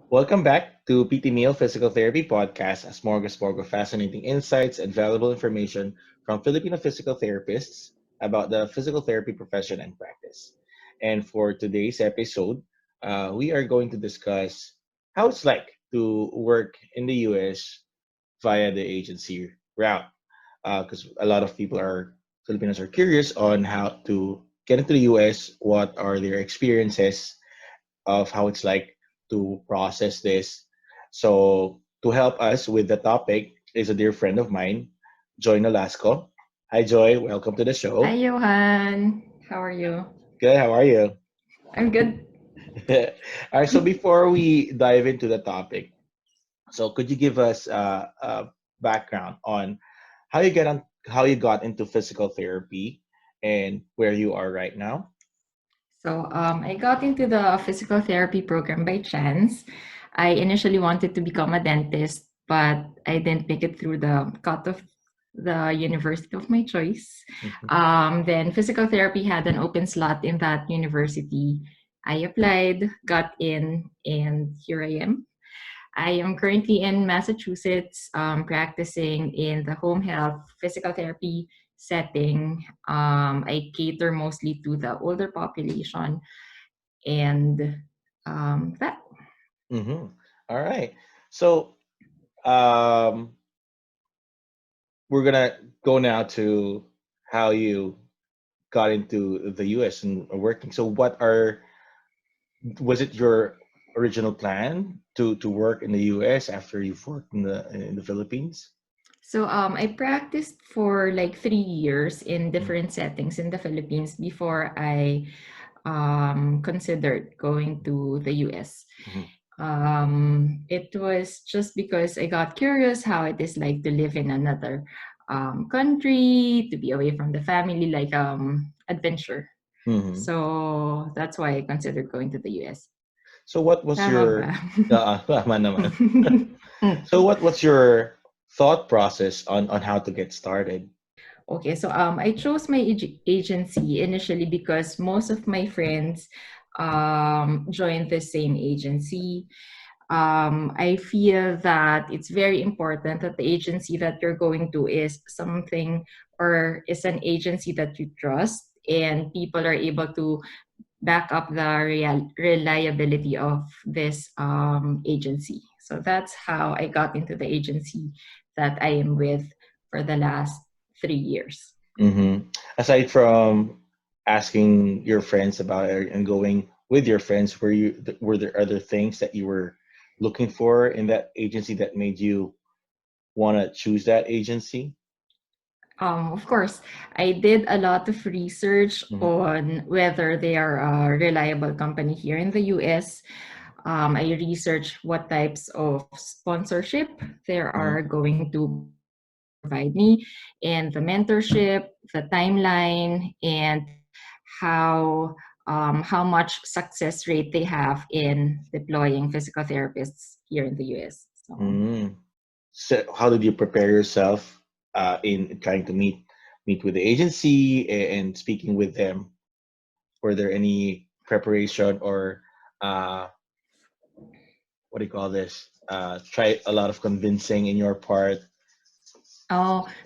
Welcome back to PT Meal Physical Therapy Podcast, a smorgasbord of fascinating insights and valuable information from Filipino physical therapists about the physical therapy profession and practice. And for today's episode, we are going to discuss how it's like to work in the US via the agency route. Because a lot of Filipinos are curious on how to get into the US, what are their experiences, of how it's like to process this. So to help us with the topic is a dear friend of mine, Joy Nolasco. Hi Joy, welcome to the Hi, show. Johan. How are you? Good, how are you? I'm good. All right, so before we dive into the topic, so could you give us a background on how you got into physical therapy and where you are right now? I got into the physical therapy program by chance. I initially wanted to become a dentist, but I didn't make it through the cut of the university of my choice. Mhm. Then physical therapy had an open slot in that university. I applied, got in, and here I am. I am currently in Massachusetts, practicing in the home health physical therapy setting. I cater mostly to the older population, and that. Mm-hmm. All right. So um, we're gonna go now to how you got into the US and working. So was it your original plan to work in the US after you've worked in the Philippines? I practiced for like 3 years in Mm-hmm. different settings in the Philippines before I considered going to the US. It was just because I got curious how it is like to live in another country, to be away from the family, like adventure. Mm-hmm. So that's why I considered going to the US. So what was Tama ba? your tama naman. Mm. So what's your thought process on how to get started? Okay, I chose my agency initially because most of my friends joined the same agency. I feel that it's very important that the agency that you're going to is something or is an agency that you trust and people are able to back up the reliability of this agency. So that's how I got into the agency that I am with for the last 3 years. Mm-hmm. Aside from asking your friends about it and going with your friends, were there other things that you were looking for in that agency that made you want to choose that agency? Of course, I did a lot of research Mm-hmm. on whether they are a reliable company here in the US. I researched what types of sponsorship they are Mm-hmm. going to provide me, and the mentorship, the timeline, and how much success rate they have in deploying physical therapists here in the US. So Mm-hmm. So how did you prepare yourself in trying to meet with the agency and speaking with them? Were there any preparation or uh, what do you call this? Try a lot of convincing in your part.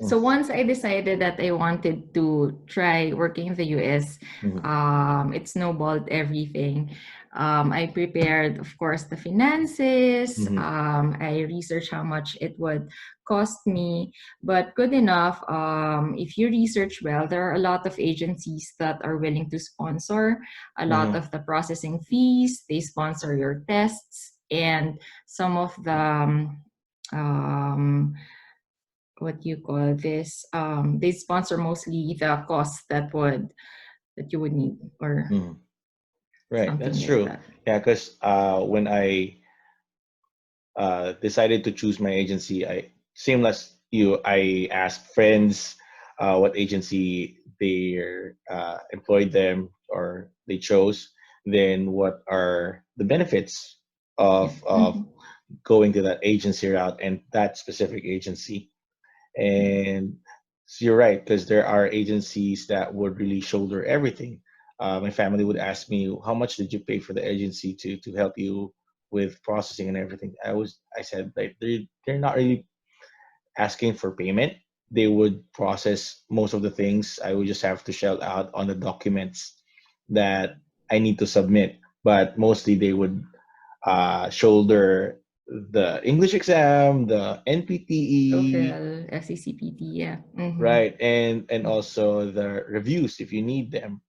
So once I decided that I wanted to try working in the US, Mm-hmm. it snowballed everything. I prepared, of course, the finances. Mm-hmm. I researched how much it would cost me. But good enough, if you research well, there are a lot of agencies that are willing to sponsor a lot Mm-hmm. of the processing fees. They sponsor your tests and some of the um, what you call this they sponsor mostly the costs that you would need or Mm-hmm. Right, something that's like true. that. Yeah, because when I decided to choose my agency, I same as you. I asked friends what agency they employed them or they chose. Then what are the benefits Yeah. of going to that agency route and that specific agency? And so you're right, because there are agencies that would really shoulder everything. My family would ask me, "How much did you pay for the agency to help you with processing and everything, I said like they're not really asking for payment. They would process most of the things. I would just have to shell out on the documents that I need to submit. But mostly they would shoulder the English exam, the NPTE, TOEFL, FCCPT, yeah. Mm-hmm. right, and also the reviews if you need them.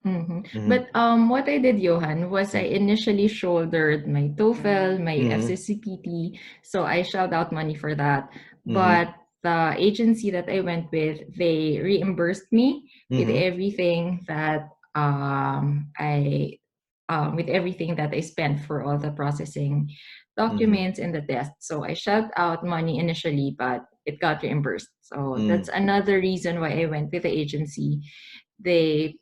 Mm-hmm. But what I did, Johan, was I initially shouldered my TOEFL, my Mm-hmm. FCCPT, so I shelled out money for that. Mm-hmm. But the agency that I went with, they reimbursed me with Mm-hmm. everything that I with everything that I spent for all the processing Mm-hmm. documents and the test. So I shelled out money initially, but it got reimbursed. So Mm-hmm. that's another reason why I went with the agency. They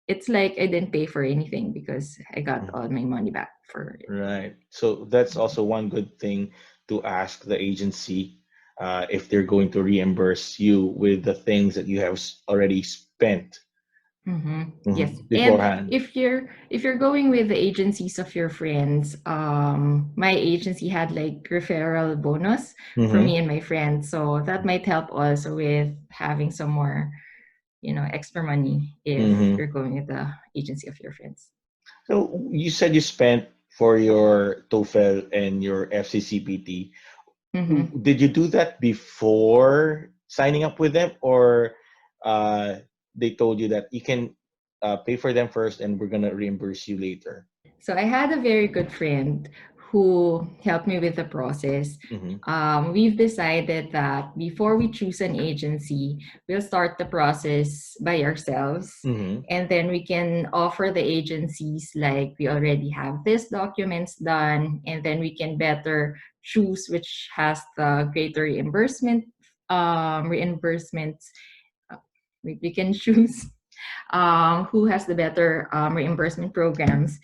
It's like I didn't pay for anything because I got all my money back for it. Right. So that's also one good thing to ask the agency if they're going to reimburse you with the things that you have already spent Yes, and beforehand. if you're going with the agencies of your friends, my agency had like referral bonus for Mm-hmm. me and my friends, so that might help also with having some more, extra money if Mm-hmm. you're going with the agency of your friends. So you said you spent for your TOEFL and your FCCPT. Mm-hmm. Did you do that before signing up with them, or uh, they told you that you can pay for them first and we're gonna reimburse you later? So I had a very good friend who helped me with the process. Mm-hmm. We've decided that before we choose an agency, we'll start the process by ourselves. Mm-hmm. And then we can offer the agencies like we already have this documents done, and then we can better choose which has the greater reimbursements. uh, we can choose who has the better reimbursement programs,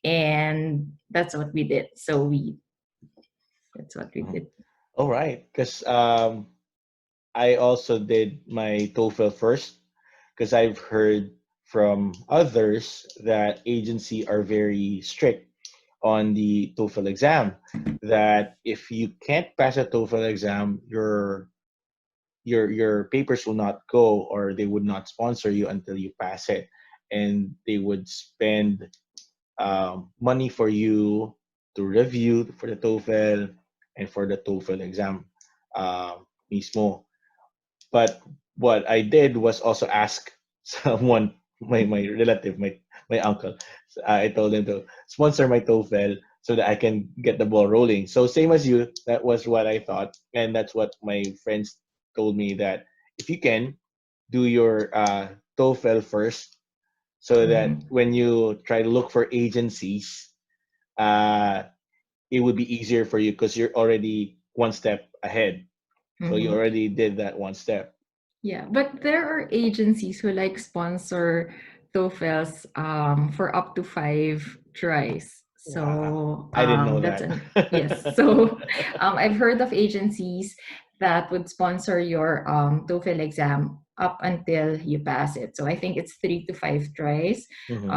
and that's what we did. That's what we Mhm. did. All right, because I also did my TOEFL first because I've heard from others that agency are very strict on the TOEFL exam. That if you can't pass a TOEFL exam, your papers will not go, or they would not sponsor you until you pass it, and they would spend money for you to review for the TOEFL and for the TOEFL exam mismo. But what I did was also ask someone, my relative, my uncle. I told him to sponsor my TOEFL so that I can get the ball rolling. So same as you, that was what I thought, and that's what my friends told me, that if you can do your TOEFL first, so that Mm-hmm. when you try to look for agencies, uh, it would be easier for you because you're already one step ahead. So you Mm-hmm. already did that one step. Yeah, but there are agencies who like sponsor TOEFLs for up to 5 tries. Wow. So I didn't know that's that. an yes. So I've heard of agencies that would sponsor your TOEFL exam up until you pass it. So I think it's 3 to 5 tries. Hmm.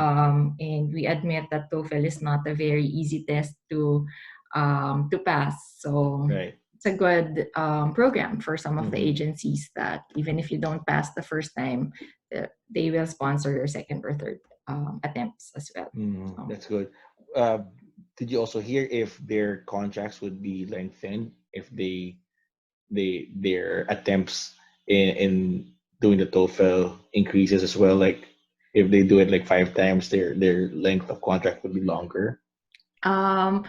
And we admit that TOEFL is not a very easy test to pass. So Right. it's a good program for some of the Hmm. agencies that even if you don't pass the first time, they will sponsor your second or third attempts as well. So, That's good. Uh, did you also hear if their contracts would be lengthened if their attempts in doing the TOEFL increases as well? Like if they do it like 5 times, their length of contract would be longer. um,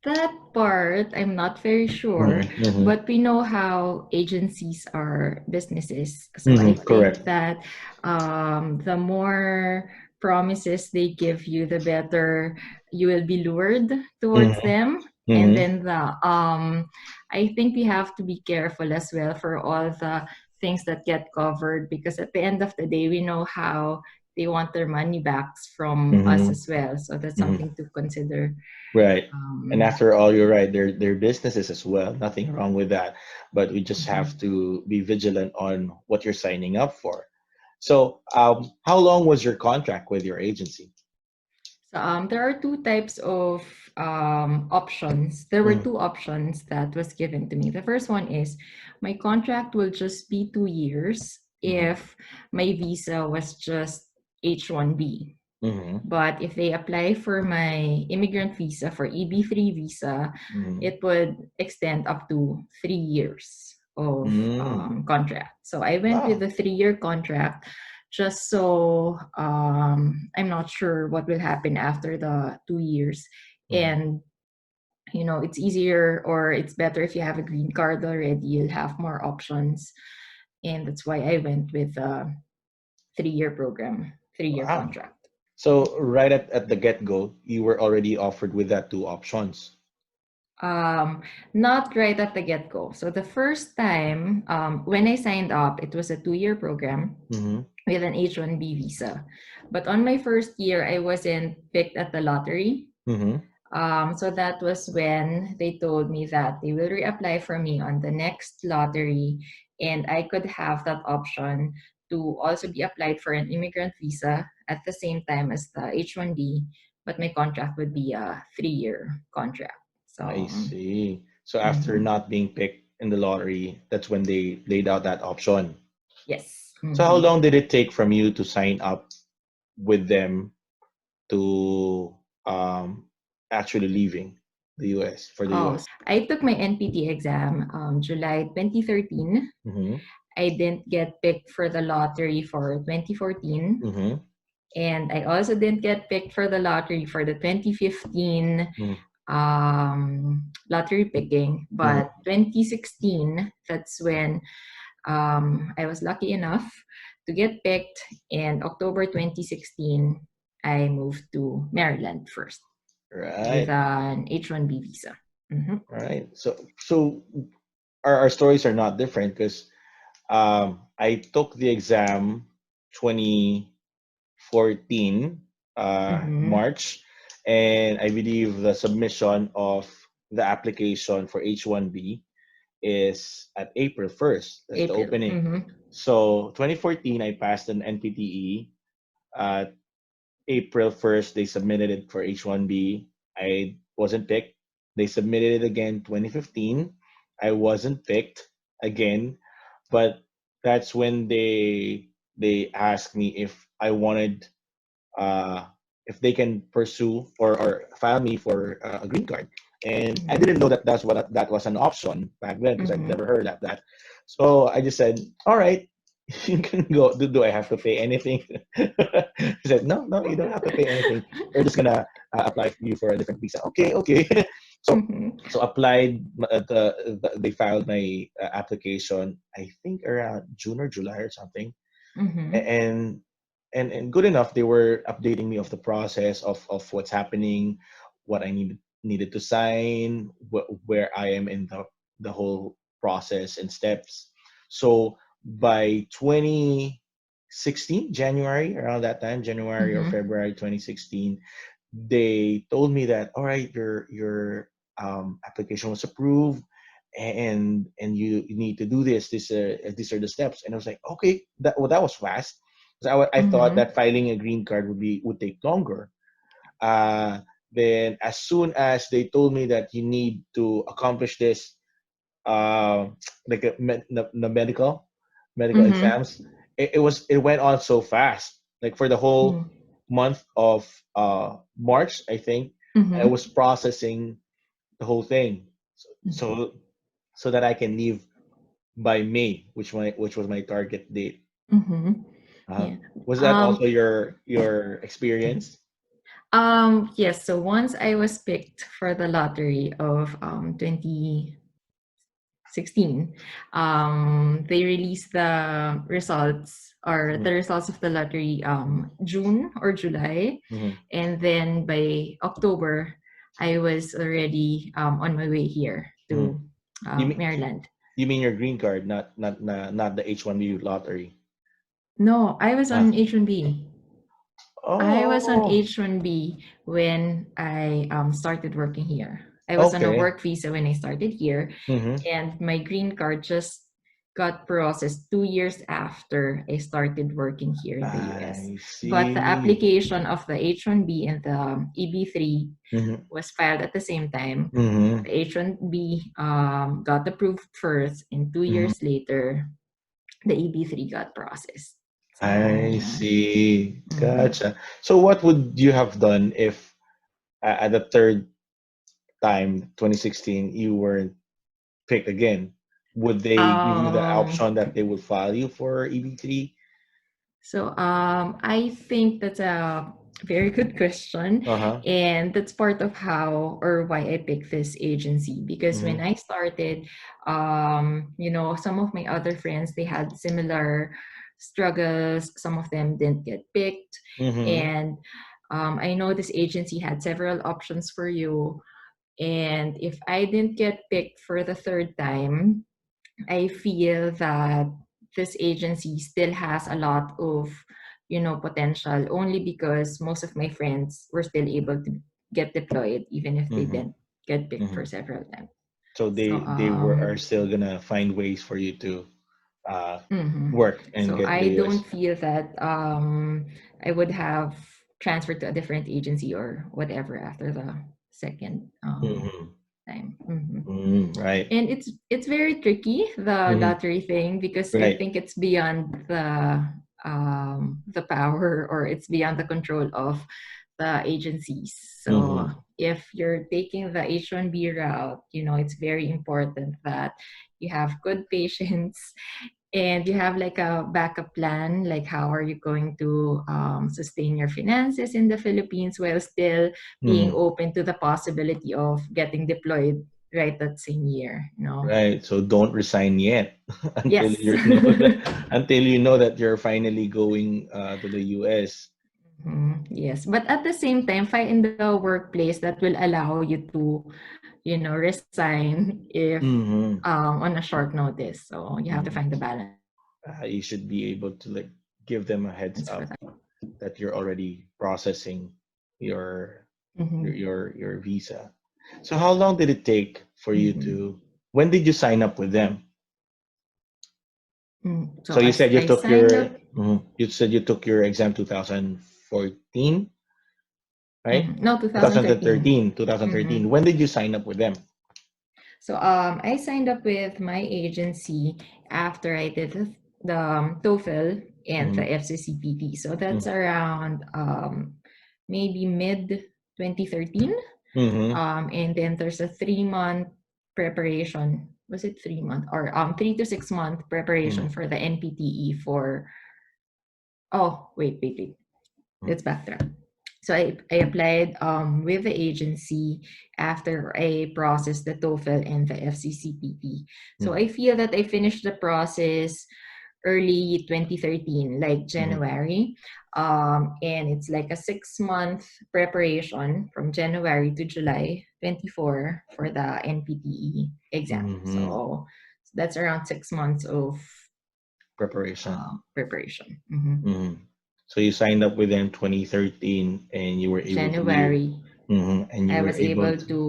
that part, I'm not very sure, Mm-hmm. but we know how agencies are businesses. So I think Correct. that the more promises they give you, the better you will be lured towards Mm-hmm. them. And Mm-hmm. then I think we have to be careful as well for all the things that get covered, because at the end of the day, we know how they want their money backs from us Mm-hmm. as well. So that's Mm-hmm. something to consider. Right. And Um, after all, you're right. They're businesses as well. Nothing wrong with that. But we just have Mhm. to be vigilant on what you're signing up for. So, how long was your contract with your agency? So there are two types of options. There were Mm, two options that was given to me. The first one is my contract will just be 2 years mhm, if my visa was just H1B. mhm, But if they apply for my immigrant visa for EB3 visa, mhm, it would extend up to 3 years of mm. contract. So I went with Wow. the 3 year contract just so I'm not sure what will happen after the 2 years. Mhm. And it's easier or it's better if you have a green card already, you'll have more options. And that's why I went with a 3 year program, 3 year Wow. contract. So right at the get-go, you were already offered with that two options. Um, Not right at the get go. So the first time when I signed up, it was a 2 year program Mm-hmm. with an H1B visa. But on my first year, I wasn't picked at the lottery. Mm-hmm. So that was when they told me that they will reapply for me on the next lottery, and I could have that option to also be applied for an immigrant visa at the same time as the H1B, but my contract would be a 3 year contract. So, I see. So after mhm. not being picked in the lottery, that's when they laid out that option. Yes. So how Mhm. long did it take from you to sign up with them to actually leaving the US for the Oh, US? I took my NPT exam July 2013. Mm-hmm. I didn't get picked for the lottery for 2014. Mm-hmm. And I also didn't get picked for the lottery for the 2015 Mm-hmm. lottery picking. But 2016, that's when I was lucky enough to get picked. And October 2016, I moved to Maryland first with Right. an H1B visa. Mhm. Right. So our stories are not different because I took the exam 2014 Mhm. March, and I believe the submission of the application for H1B is at April 1st. That's the April. opening. Mhm. So 2014, I passed an NPTE. April 1st, they submitted it for H1B. I wasn't picked. They submitted it again 2015. I wasn't picked again, but that's when they asked me I wanted uh, if they can pursue or file me for a green card. And I Mhm. didn't know that was an option back then because I'd Mhm. never heard of that. So I just said, "All right, you can go. Do I have to pay anything?" He said, "No, no, you don't have to pay anything. We're just gonna apply for you for a different visa." Okay, okay. so Mhm. so applied. They filed my application. I think around June or July or something, Mhm. and and good enough they were updating me of the process of what's happening, what I needed to sign, where I am in the whole process and steps. So by 2016 January, around that time, January or Mhm. February 2016, they told me that, all right, your application was approved, and you need to do these are the steps. And I was like, okay, that was fast, because I thought Mhm. that filing a green card would take longer. uh then as soon as they told me that you need to accomplish this, uh like the medical Mhm. exams, it went on so fast, like for the whole Mhm. month of March, I think. I Mhm. was processing the whole thing, so Mhm. so, so that I can leave by May, which was my target date. Mhm. uh, Yeah. was that Um, also your experience? yes, so once I was picked for the lottery of 2016, they released the results or Mm-hmm. the results of the lottery June or July. Mm-hmm. And then by October, I was already on my way here Mm-hmm. to you mean Maryland. you mean your green card, not the H1B lottery? No, I was Ah. on H1B. I was on Oh, H1B when I started working here. I was on a okay. work visa when I started here, Mm-hmm. and my green card just got processed 2 years after I started working here in the US. I But the see. application of the H1B and the EB3 Mm-hmm. was filed at the same time. Mm-hmm. The H1B got approved first, and two Mm-hmm. years later, the EB3 got processed. So, I see. mhm. Gotcha. So what would you have done if at the third time, 2016, you were picked again? Would they give you the um, option that they would file you for EB3? I think that's a very good question. Uh-huh. And that's part of how or why I picked this agency. Because when Mm-hmm. I started, some of my other friends, they had similar struggles. Some of them didn't get picked. Mm-hmm. And I know this agency had several options for you. And if I didn't get picked for the third time, I feel that this agency still has a lot of, potential only because most of my friends were still able to get deployed even if they Mm-hmm. didn't get picked for Mm-hmm. several times. So So they were are still gonna find ways for you to uh mhm. work and So get to the I don't US. feel that I would have transferred to a different agency or whatever after the second Mm-hmm. time. Mhm. Mm, right. And it's very tricky, the Mm-hmm. lottery thing, because I Right. think it's beyond the power, or it's beyond the control of the agencies. So Mm-hmm. if you're taking the H1B route, it's very important that you have good patience and you have like a backup plan, like how are you going to sustain your finances in the Philippines while still being Mm-hmm. open to the possibility of getting deployed right that same year. Right. So don't resign yet until Yes. you know that until you know that you're finally going to the US. Mhm. Yes, but at the same time, find the workplace that will allow you to, resign if Mm-hmm. on a short notice. So you have to Mm-hmm. find the balance for that. You should be able to like give them a heads up that you're already processing your Mm-hmm. your visa. So how long did it take for you Mm-hmm. to when did you sign up with them? So So you as said you I took signed your up, you said you took your exam 2014, right? no, 2013. 2013. Mm-hmm. When did you sign up with them? So I signed up with my agency after I did the TOEFL and the Mm-hmm. FCCPT. So that's around maybe mid 2013. Mm-hmm. And then there's a 3 month preparation. Was it 3 month or 3 to 6 month preparation Mm-hmm. for the NPTE for? Oh, wait. Let's backtrack. So I applied with the agency after I processed the TOEFL and the FCCPT. So Mm-hmm. I feel that I finished the process early 2013, like Mm-hmm. January. And it's like a 6 month preparation from January to July 24 for the NPTE exam. Mm-hmm. So that's around 6 months of Preparation. preparation. Mhm. Mm-hmm. So you signed up with them 2013, and you were able to do, January, and you I were was able able to. to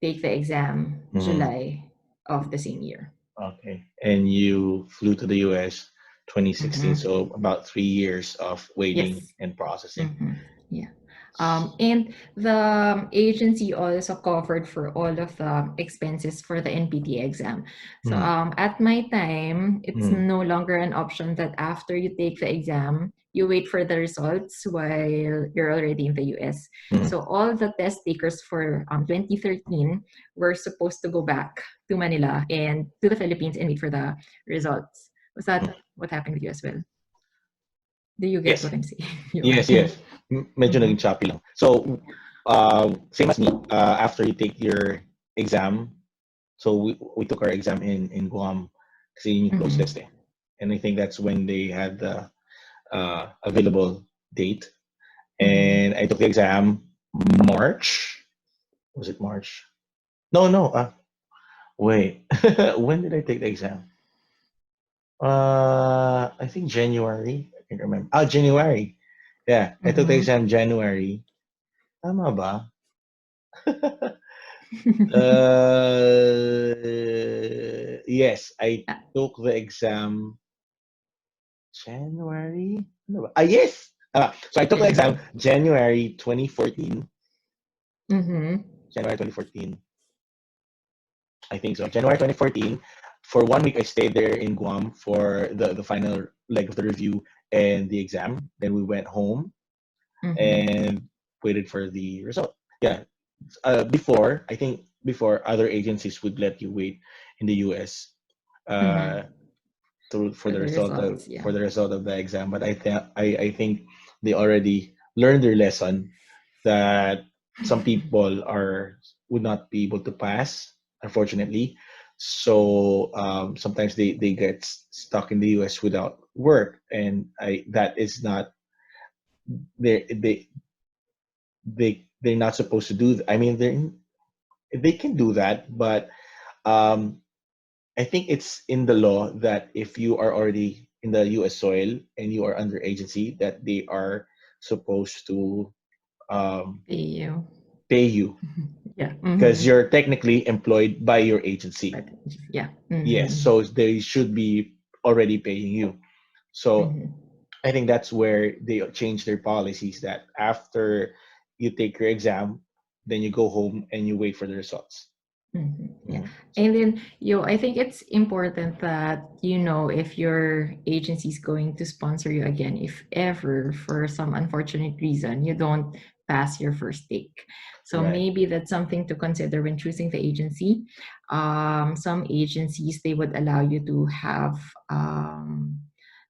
take the exam Mm-hmm. July of the same year. Okay. And you flew to the US 2016, Mm-hmm. so about 3 years of waiting Yes. and processing. Mm-hmm. Yeah. And the agency also covered for all of the expenses for the NPT exam. So Mm, at my time, it's mm, no longer an option that after you take the exam, you wait for the results while you're already in the US. mm, So all the test takers for 2013 were supposed to go back to Manila and to the Philippines and wait for the results. Was that mm. what happened with you as well? Do you get Yes, what I'm saying? You are. yes, yes. Medyo Mhm. naging choppy lang. So, same as me, after you take your exam, so we took our exam in Guam kasi yun yung closest Mhm. eh. And I think that's when they had the available date. And Mhm. I took the exam March. Was it March? No, no. Wait. When did I take the exam? I think January. I can't remember. January. Yeah, I took the Mhm. exam January. Tama ba? yes, I Uh, took the exam January. Ano ba? Yes. So I took the yeah. exam January 2014. Mm-hmm. January 2014. I think so. January 2014. For 1 week, I stayed there in Guam for the final leg of the review and the exam. Then we went home Mm-hmm. and waited for the result. Yeah. Before, I think before other agencies would let you wait in the US Mm-hmm. uh, through For the results, yeah. for the result of the exam. But I think they already learned their lesson that some people are would not be able to pass, unfortunately. So sometimes they get stuck in the US without work, and I that is not they they're not supposed to do. I mean, they can do that, but um, I think it's in the law that if you are already in the U.S. soil and you are under agency, that they are supposed to um, Pay you. pay you Yeah. because Mm-hmm. you're technically employed by your agency. But yeah. Yes, Mm-hmm. so they should be already paying you. So Mm-hmm. I think that's where they change their policies that after you take your exam, then you go home and you wait for the results. Yeah. So And then, I think it's important that you know if your agency is going to sponsor you again, if ever for some unfortunate reason you don't pass your first take. So right. maybe that's something to consider when choosing the agency. Some agencies they would allow you to have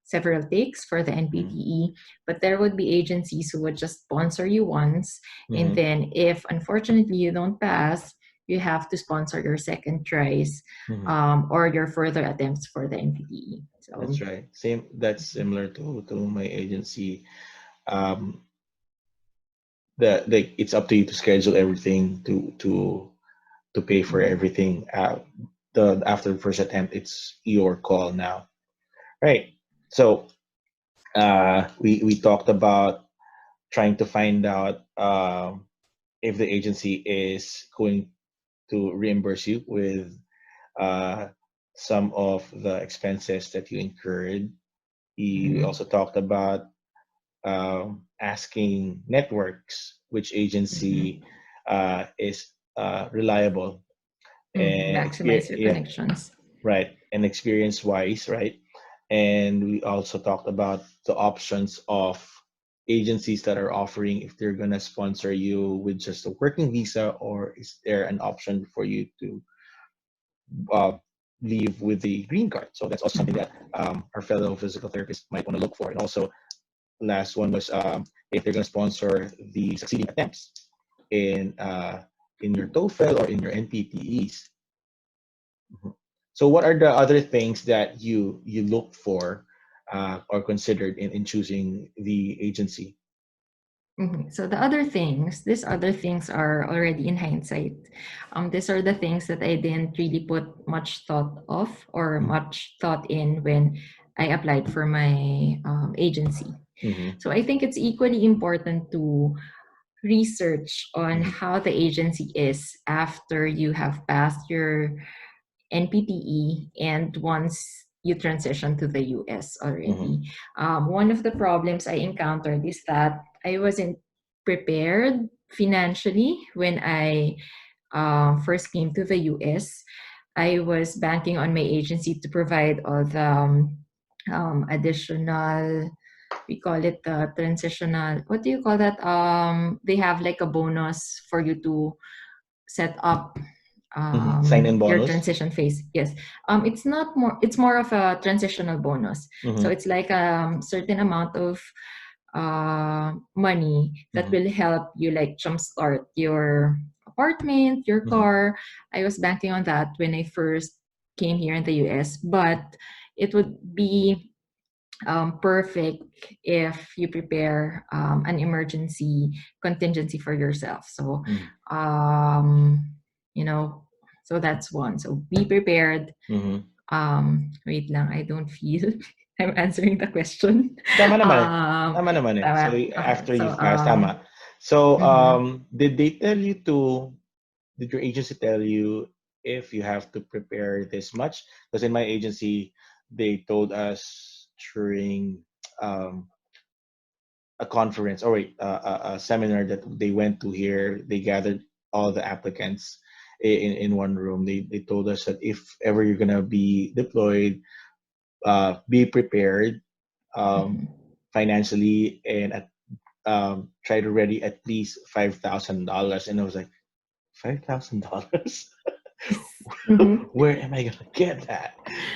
several takes for the Mm-hmm. NPTE, but there would be agencies who would just sponsor you once, and Mm-hmm. then if unfortunately you don't pass, you have to sponsor your second tries, Mm-hmm. or your further attempts for the NPTE. That's So, right. Same. That's similar to my agency. Um, the it's up to you to schedule everything to pay for mhm, everything. The after the first attempt, it's your call now. Right. So we talked about trying to find out if the agency is going to reimburse you with uh, some of the expenses that you incurred. We mhm, also talked about asking networks which agency mhm, is reliable mhm. and Maximize experience. your Yeah, connections. right. And experience wise, right? And we also talked about the options of agencies that are offering if they're gonna sponsor you with just a working visa, or is there an option for you to uh, leave with the green card? So that's also something Mhm, that our fellow physical therapists might want to look for. And also, last one was if they're going to sponsor the succeeding attempts in uh, in your TOEFL or in your NPTEs. Mhm. So, what are the other things that you look for or considered in choosing the agency? So the other things, these other things are already in hindsight. These are the things that I didn't really put much thought of or much thought in when I applied for my agency. Mm-hmm. So I think it's equally important to research on Mm-hmm. how the agency is after you have passed your NPTE and once you transition to the US Mm-hmm. already. One of the problems I encountered is that I wasn't prepared financially when I first came to the US. I was banking on my agency to provide all the additional, we call it the transitional, what do you call that? They have like a bonus for you to set up Mm-hmm. Sign in your bonus. transition phase. Yes. It's not more, it's more of a transitional bonus. So Mm-hmm. it's like a certain amount of money that Mm-hmm. will help you like jumpstart your apartment, your Mm-hmm. car. I was banking on that when I first came here in the US, but it would be perfect if you prepare an emergency contingency for yourself. So, um, you know, so that's one. So be prepared. Mm-hmm. Wait lang, I don't feel I'm answering the question. Tama naman eh. Um, Tama naman eh. So tama. Okay, after so you've passed, tama. So mhm. did they tell you to? Did your agency tell you? if you have to prepare this much. Because in my agency, they told us during um, a conference, or wait, a seminar that they went to here, they gathered all the applicants in one room. They told us that if ever you're gonna be deployed, be prepared um, Mhm. financially, and try to ready at least $5,000. And I was like, $5,000? Yes. Mhm. Where am I gonna get that?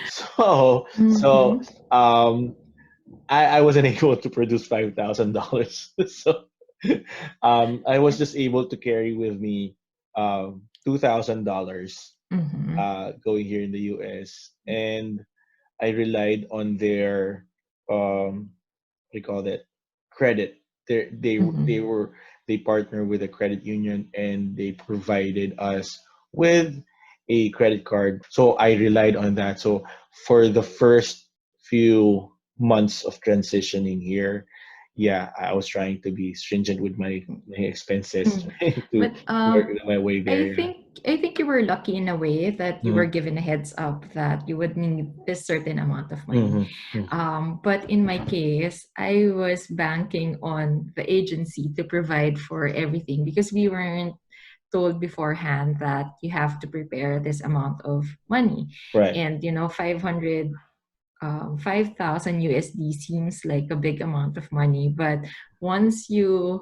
So Mhm. um, I wasn't able to produce $5,000. So I was just able to carry with me $2,000 Mhm. going here in the US, and I relied on their what do you call that, credit. They Mhm. were, they partner with a credit union, and they provided us with a credit card. So I relied on that. So for the first few months of transitioning here, yeah, I was trying to be stringent with my expenses, Mm. trying to But work my way there. I Yeah. think I think you were lucky in a way that you were Mm-hmm. given a heads up that you would need this certain amount of money. Mm-hmm. But in my case, I was banking on the agency to provide for everything because we weren't told beforehand that you have to prepare this amount of money. Right. And 5,000 USD seems like a big amount of money, but once you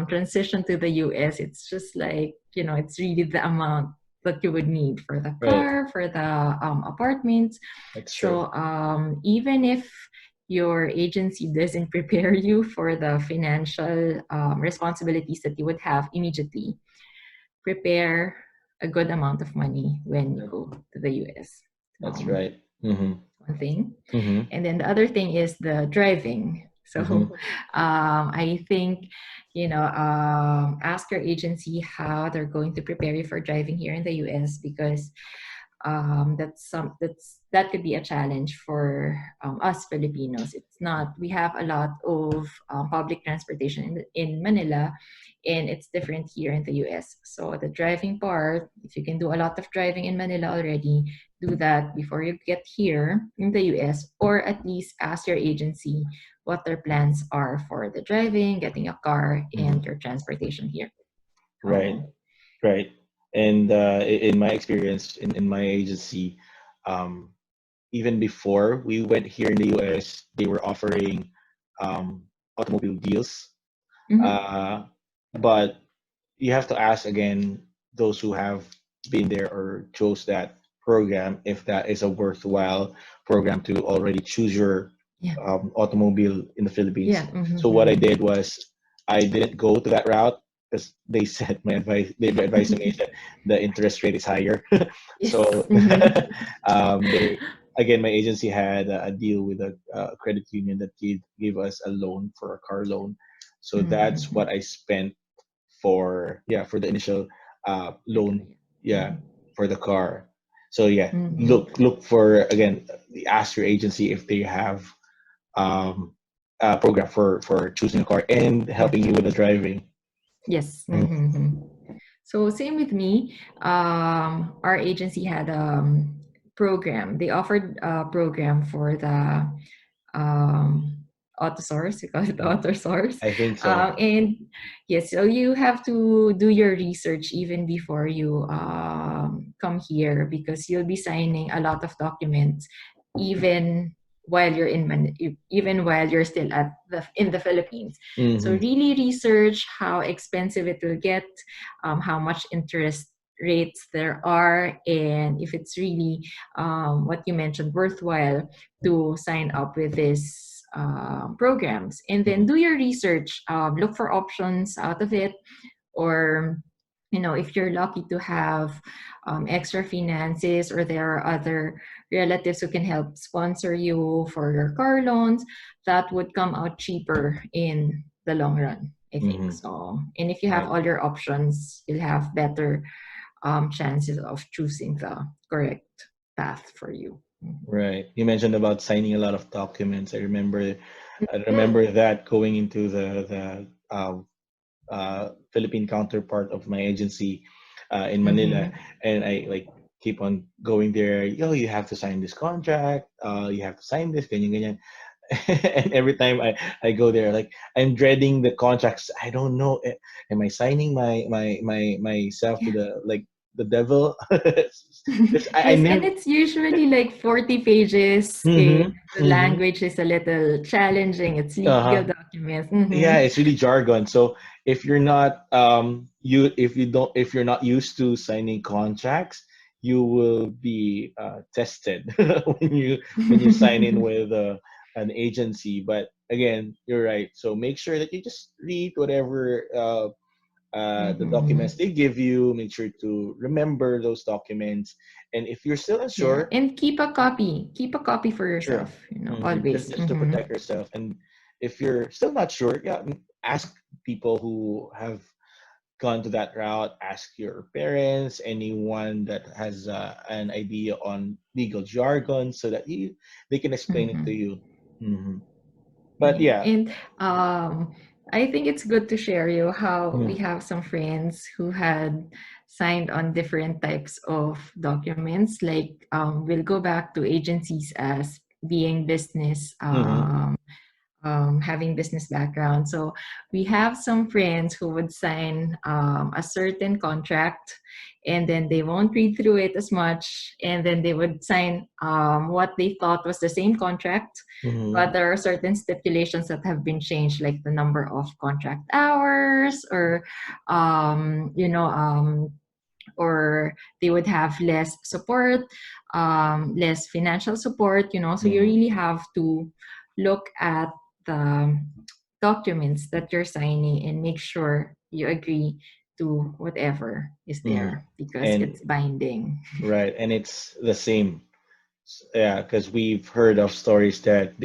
transition to the US, it's just like, it's really the amount that you would need for the Right. car, for the apartments. That's true. So even if your agency doesn't prepare you for the financial responsibilities that you would have immediately, prepare a good amount of money when you go to the US. That's Um, right. Mm-hmm. one thing. Mm-hmm. And then the other thing is the driving. So Mm-hmm. I think, ask your agency how they're going to prepare you for driving here in the US because that could be a challenge for us Filipinos. It's not. We have a lot of public transportation in Manila, and it's different here in the US. So the driving part, if you can do a lot of driving in Manila already, do that before you get here in the US, or at least ask your agency what their plans are for the driving, getting a car, and Mm-hmm. your transportation here. Right. Oh. Right. And in my experience in my agency, um, even before we went here in the US, they were offering automobile deals. Mm-hmm. Uh, but you have to ask again those who have been there or chose that program if that is a worthwhile program to already choose your Yeah. automobile in the Philippines. Yeah. So what I Mm-hmm. did was I didn't go to that route because they said my advice, they advised to me that the interest rate is higher. Yes. So Mm-hmm. they, again, my agency had a deal with a credit union that gave us a loan for a car loan. So that's Mm-hmm. what I spent for, yeah, for the initial loan, yeah, Mm-hmm. for the car. So yeah, Mm-hmm. look for, again, ask your agency if they have a program for choosing a car and Yeah. helping you with the driving. Yes. Mm. Mm-hmm. So same with me. Our agency had program. They offered a program for the auto source. We call it auto source. I think so. And yes, so you have to do your research even before you come here because you'll be signing a lot of documents, even while you're even while you're still in the Philippines. So Hmm. really research how expensive it will get, how much interest rates there are, and if it's really what you mentioned worthwhile to sign up with these programs, and then do your research, look for options out of it, or if you're lucky to have extra finances, or there are other relatives who can help sponsor you for your car loans, that would come out cheaper in the long run, I think. Hmm. So, and if you have Right. all your options, you'll have better chances of choosing the correct path for you. Mhm. Right. You mentioned about signing a lot of documents. I Mhm. remember that going into the Philippine counterpart of my agency in Manila, Mhm. and I like keep on going there. Yo, you have to sign this contract. You have to sign this, ganyan, ganyan. And every time I go there, like I'm dreading the contracts. I don't know. Am I signing my myself to Yeah. the like the devil? Because I Yes, and never. it's usually like 40 pages. Mm-hmm, The mm-hmm. language is a little challenging. It's legal Uh-huh. documents. Yeah, it's really jargon. So if you're not if you're not used to signing contracts, you will be tested when you sign in with an agency. But again, you're right. So make sure that you just read whatever the documents Mhm. they give you. Make sure to remember those documents. And if you're still Yeah, unsure, and keep a copy. Keep a copy for sure. yourself, Just always. to protect yourself. And if you're still not sure, yeah, ask people who have gone to that route. Ask your parents, anyone that has an idea on legal jargon, so that you they can explain it to Mhm. you. Hmm. But Yeah, yeah. and I think it's good to share you how we Mm-hmm. have some friends who had signed on different types of documents. Like we'll go back to agencies as being business, Mm-hmm. having business background. So we have some friends who would sign a certain contract, and then they won't read through it as much, and then they would sign what they thought was the same contract, Mm-hmm. but there are certain stipulations that have been changed, like the number of contract hours, or um, you know um, or they would have less support, less financial support, so you Mm-hmm. really have to look at the documents that you're signing and make sure you agree to whatever is Mm-hmm. there, because And it's binding. right, and it's the same. Yeah, because we've heard of stories that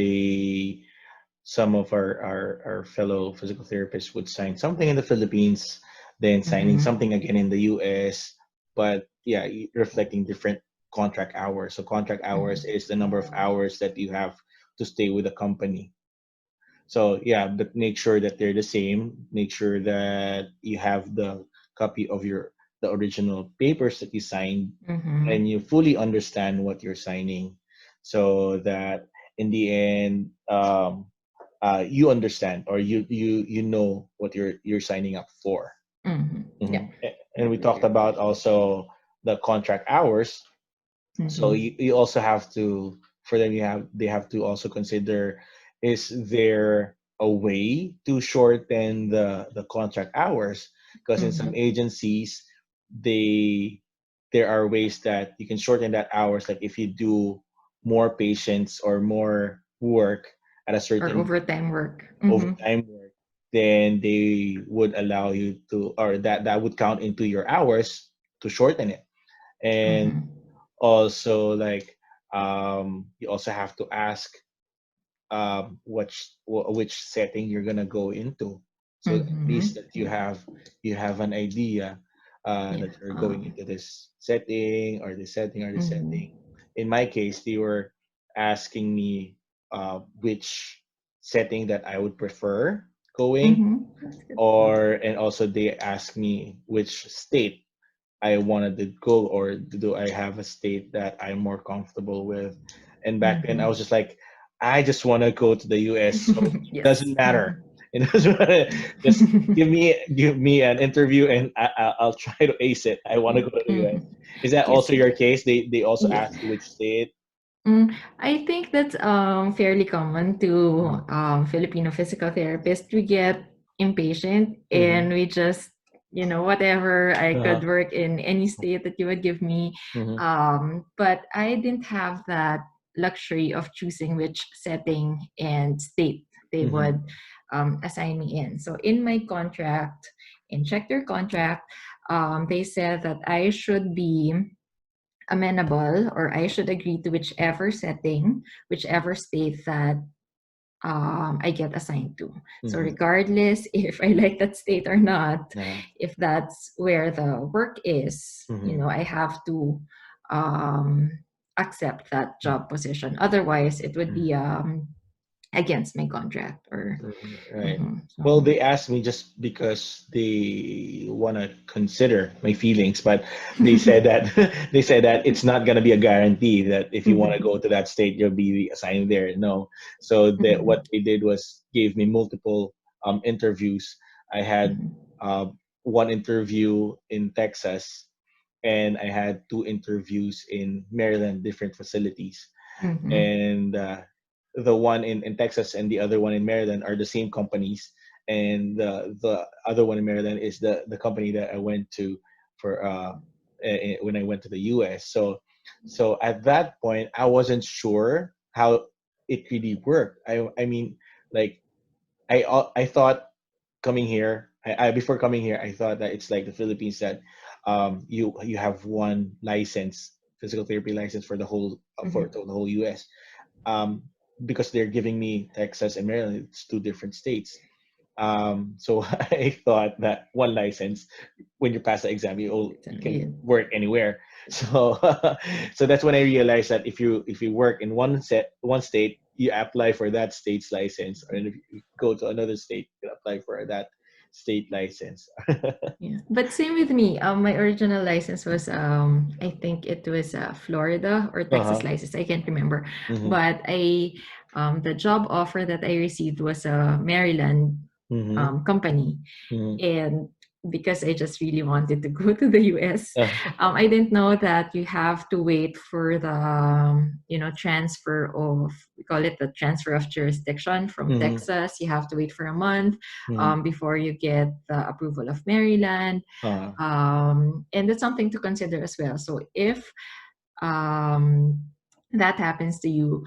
some of our fellow physical therapists would sign something in the Philippines, then signing Mm-hmm. something again in the US, but yeah, reflecting different contract hours. So contract hours Mm-hmm. is the number of hours that you have to stay with the company. So yeah, but make sure that they're the same. Make sure that you have the copy of the original papers that you signed, Mm-hmm. and you fully understand what you're signing, so that in the end, you understand, or you know what you're signing up for. Mm-hmm. Yeah, And we totally talked agree. about also the contract hours. So Mm-hmm. you also have to, for them, they have to also consider, is there a way to shorten the contract hours? Because in some Mm-hmm. agencies, they there are ways that you can shorten that hours, like if you do more patients or more work at a Or certain overtime work. Mm-hmm. overtime work, then they would allow you to, or that would count into your hours to shorten it. And Mm-hmm. also, like, you also have to ask which setting you're gonna go into, so at least Mm-hmm. that Yeah. you have an idea Yeah. that you're going into this setting, or this setting, or this Mhm. setting. In my case, they were asking me which setting that I would prefer going, Mhm. That's good. or and also they asked me which state I wanted to go, or do I have a state that I'm more comfortable with? And back then I was Mhm. just like, I just want to go to the US, so it doesn't Yes. matter. Mhm. It doesn't matter. Just give me an interview, and I'll try to ace it. I want to go to the US. Mhm. Is that Yes. also your case? They also Yes. ask you which state? I think that's fairly common Mm-hmm. to Filipino physical therapists. We get impatient Mm-hmm. and we just, whatever, I could Uh-huh. work in any state that you would give me. Mm-hmm. But I didn't have that luxury of choosing which setting and state they Mm-hmm. would assign me in. So in my contract, in check their contract, they said that I should be amenable, or I should agree to whichever setting, whichever state that I get assigned to. So, Mm-hmm. regardless if I like that state or not, Uh-huh. if that's where the work is, Mm-hmm. I have to um, accept that job position. Otherwise, it would be against my contract or Right. Well, so they asked me just because they want to consider my feelings, but they said that they said that it's not going to be a guarantee that if you want to go to that state, you'll be assigned there. No. So that what they did was gave me multiple interviews. I had uh, one interview in Texas, and I had two interviews in Maryland, different facilities, and the one in Texas and the other one in Maryland are the same companies, and the other one in Maryland is the company that I went to for when I went to the U.S. So at that point, I wasn't sure how it really worked. I mean, like I thought coming here, I before coming here, I thought that it's like the Philippines that you have one license, physical therapy license for the whole for the whole U.S. um, because they're giving me Texas and Maryland. It's two different states. So I thought that one license, when you pass the exam, you can work anywhere. So so that's when I realized that if you work in one state, you apply for that state's license, and if you go to another state, you apply for that state license. Yeah, but same with me. My original license was I think it was Florida or Texas Uh-huh. license. I can't remember, Mm-hmm. but the job offer that I received was a Maryland Mm-hmm. company, Mm-hmm. and because I just really wanted to go to the US, I didn't know that you have to wait for the transfer of, we call it the transfer of jurisdiction from Mm-hmm. Texas. You have to wait for a month Mm-hmm. before you get the approval of Maryland, Uh, and that's something to consider as well. So if um, that happens to you,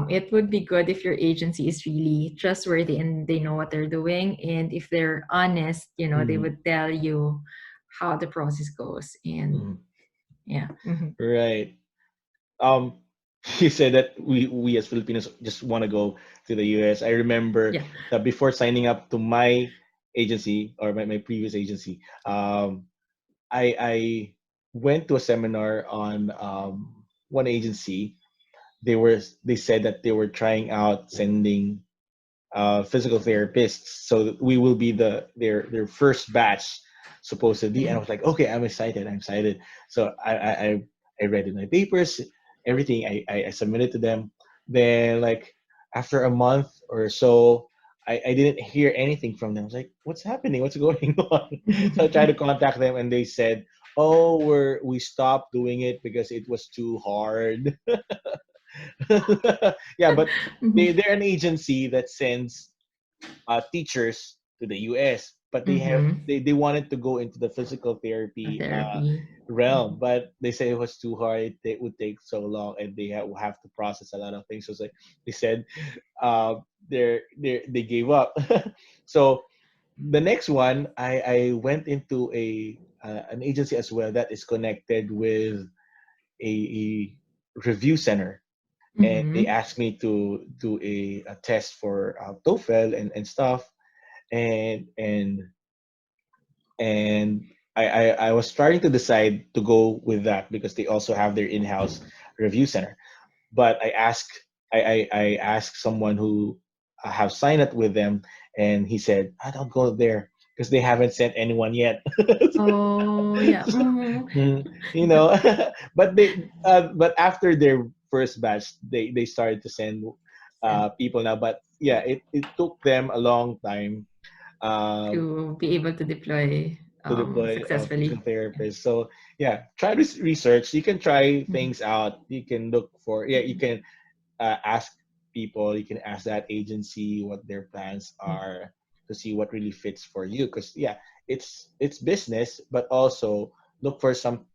it would be good if your agency is really trustworthy and they know what they're doing. And if they're honest, they mm-hmm. would tell you how the process goes. And Mm-hmm. yeah. Right. um you said that we as Filipinos just want to go to the US. I remember Yeah. that before signing up to my agency or my previous agency, I went to a seminar on one agency. They said that they were trying out sending physical therapists, so that we will be their first batch supposedly. And I was like, okay, I'm excited. So I read in my papers, everything. I submitted to them. Then, like, after a month or so, I didn't hear anything from them. I was like, what's happening, what's going on? So I tried to contact them, and they said, oh, we stopped doing it because it was too hard. Yeah, but they're an agency that sends teachers to the US, but they wanted to go into the physical therapy Therapy. realm, but they say it was too hard. It would take so long, and they have to process a lot of things. So it's like they said, they gave up. So the next one, I went into an agency as well that is connected with a review center, and they asked me to do a test for TOEFL and stuff, and and and I was starting to decide to go with that because they also have their in-house review center. But I asked someone who have signed up with them, and he said, I don't go there because they haven't sent anyone yet. Oh, yeah. Mm, you know, but after their first batch, they started to send And people now. But yeah, it took them a long time um, to be able to deploy to deploy physical successfully. therapists. So yeah, try to research. You can try things out. You can look for, yeah. You can ask people. You can ask that agency what their plans are to see what really fits for you. Because yeah, it's business, but also look for some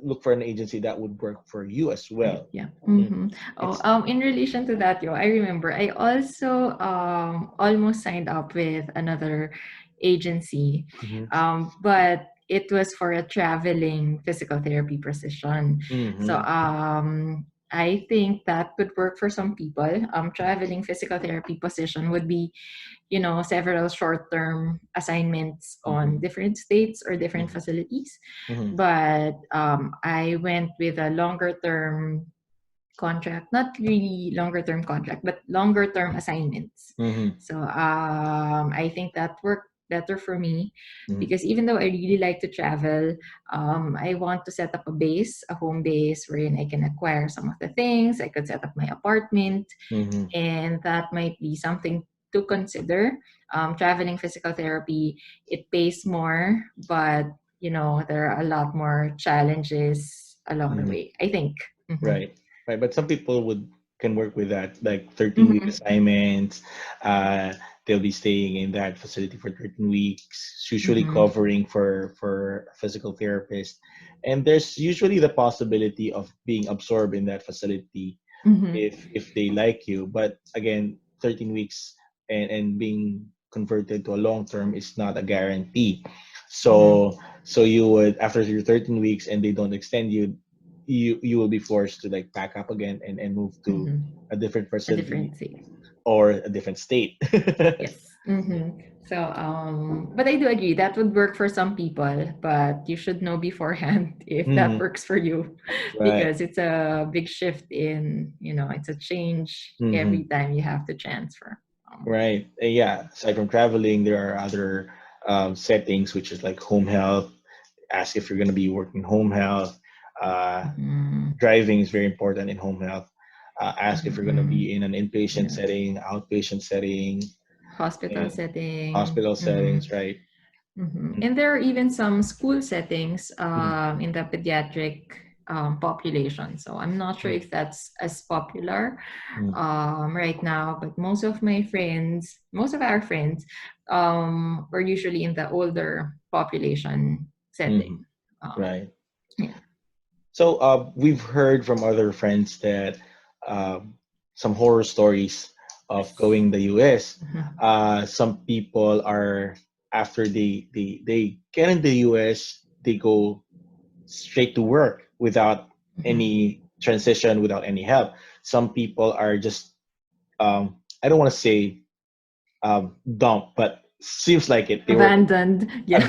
look for an agency that would work for you as For you, well. yeah. Mm. Oh, It's in relation to that, I remember I also almost signed up with another agency, mm-hmm, but it was for a traveling physical therapy position. So mm-hmm, I think that could work for some people. Traveling physical therapy position would be, several short-term assignments mm-hmm, on different states or different mm-hmm, facilities. mm-hmm, But I went with a longer term contract, not really longer term contract, but longer term assignments. Mm-hmm. So I think that worked better for me Mm-hmm. because even though I really like to travel, I want to set up a base, a home base wherein I can acquire some of the things. I could set up my apartment, Mm-hmm. and that might be something to consider. Traveling physical therapy, it pays more, but there are a lot more challenges along the Mm-hmm. way, I think. Mm-hmm. Right. Right. But some people would can work with that, like 13-week Mm-hmm. assignments. Uh, they'll be staying in that facility for 13 weeks, usually Mm-hmm. covering for a physical therapist. And there's usually the possibility of being absorbed in that facility Mm-hmm. if they like you. But again, 13 weeks and being converted to a long term is not a guarantee. Mm-hmm. So you would, after your 13 weeks and they don't extend you, you will be forced to like pack up again and move to Mm-hmm. a different A facility different thing. or a different state. Yes. Mm-hmm. So, but I do agree that would work for some people, but you should know beforehand if that Mhm. works for you, Right. because it's a big shift it's a change every Hmm. time you have to transfer. Right. Yeah. Aside from traveling, there are other settings, which is like home health. Ask if you're going to be working home health. Uh, Mm-hmm. Driving is very important in home health. Ask if you're going to Mm-hmm. be in an inpatient Yeah. setting, outpatient setting, Hospital and setting. hospital Mm-hmm. settings, right? And there are even some school settings Mm-hmm. in the pediatric population. So I'm not sure if that's as popular right now, but most of our friends were usually in the older population Mm-hmm. setting. Um, Right. yeah. So we've heard from other friends that um, some horror stories of Yes. going the US. Mhm. Some people are after they get in the US, they go straight to work without Mhm. any transition, without any help. Some people are just I don't want to say dump, but seems like it. They were Abandoned. Yeah.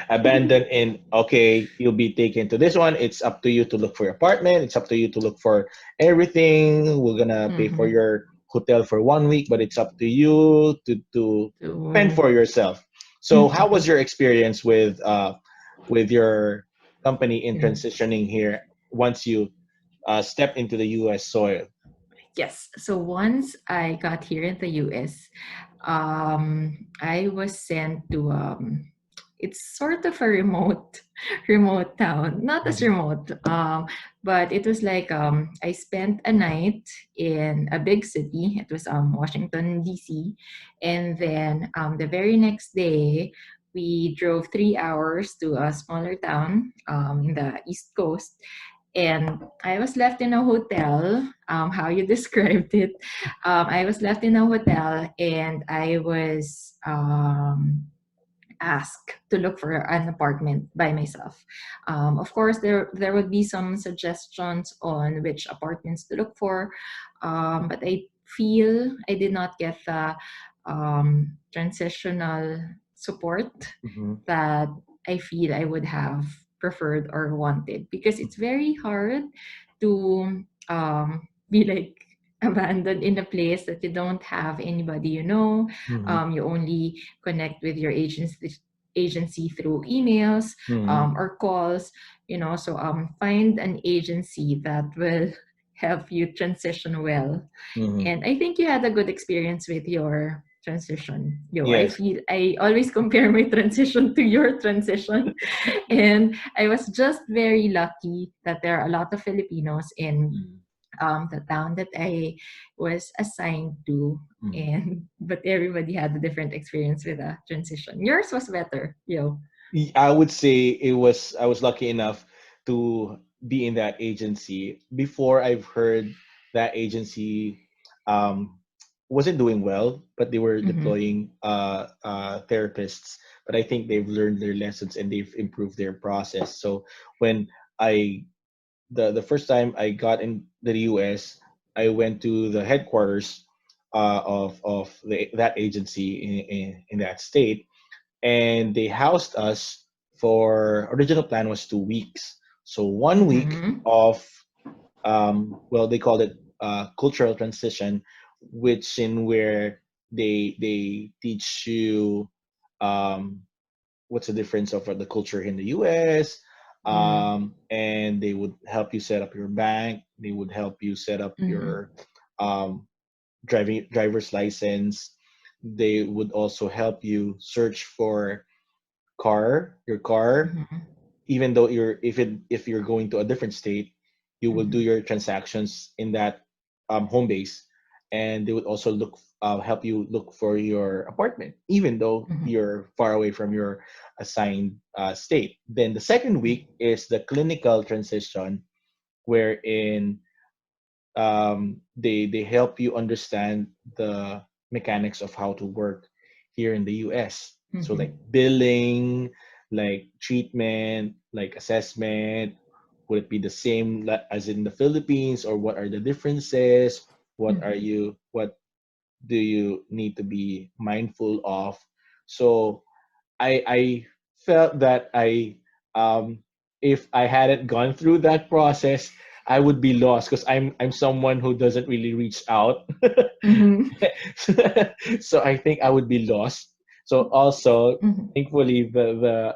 abandoned in, okay, you'll be taken to this one, it's up to you to look for your apartment, it's up to you to look for everything, we're gonna pay for Hmm. your hotel for 1 week, but it's up to you to fend So, for yourself. So how was mhm. your experience with your company in Mhm. transitioning here once you step into the US soil? Yes. So once I got here in the US, I was sent to it's sort of a remote remote town, not as Mhm. remote, but it was like I spent a night in a big city. It was Washington DC, and then the very next day we drove 3 hours to a smaller town in the East Coast, and I was left in a hotel. How you described it, I was left in a hotel, and I was asked to look for an apartment by myself. Of course, there would be some suggestions on which apartments to look for, but I feel I did not get the transitional support Mhm. that I feel I would have preferred or wanted, because it's very hard to be like abandoned in a place that you don't have anybody Mhm. you only connect with your agency through emails Mhm. or calls, so find an agency that will help you transition well. Mhm. And I think you had a good experience with your transition. I Yes. feel I always compare my transition to your transition. And I was just very lucky that there are a lot of Filipinos in Mhm. the town that I was assigned to. Mhm. And but everybody had a different experience with a transition. Yours was better, yo. I would say I was lucky enough to be in that agency. Before, I've heard that agency um, wasn't doing well, but they were Mm-hmm. deploying therapists. But I think they've learned their lessons and they've improved their process. So when I the first time I got in the US, I went to the headquarters of that agency in that state, and they housed us for original plan was 2 weeks. So 1 week Mm-hmm. of well, they call it cultural transition, which in where they teach you um, what's the difference of the culture in the US, Mm-hmm. and they would help you set up your bank. They would help you set up Mm-hmm. your um, driver's license. They would also help you search for your car, Mm-hmm. even though if you're going to a different state, you will do Mm-hmm. your transactions in that home base, and they would also help you look for your apartment, even though Mm-hmm. you're far away from your assigned state. Then the second week is the clinical transition, wherein they help you understand the mechanics of how to work here in the US. So Mm-hmm. like billing, like treatment, like assessment. Would it be the same as in the Philippines, or what are the differences? What do you need to be mindful of? So I felt that if I hadn't gone through that process, I would be lost because I'm someone who doesn't really reach out. Mm-hmm. So I think I would be lost. So also, Mm-hmm. thankfully, the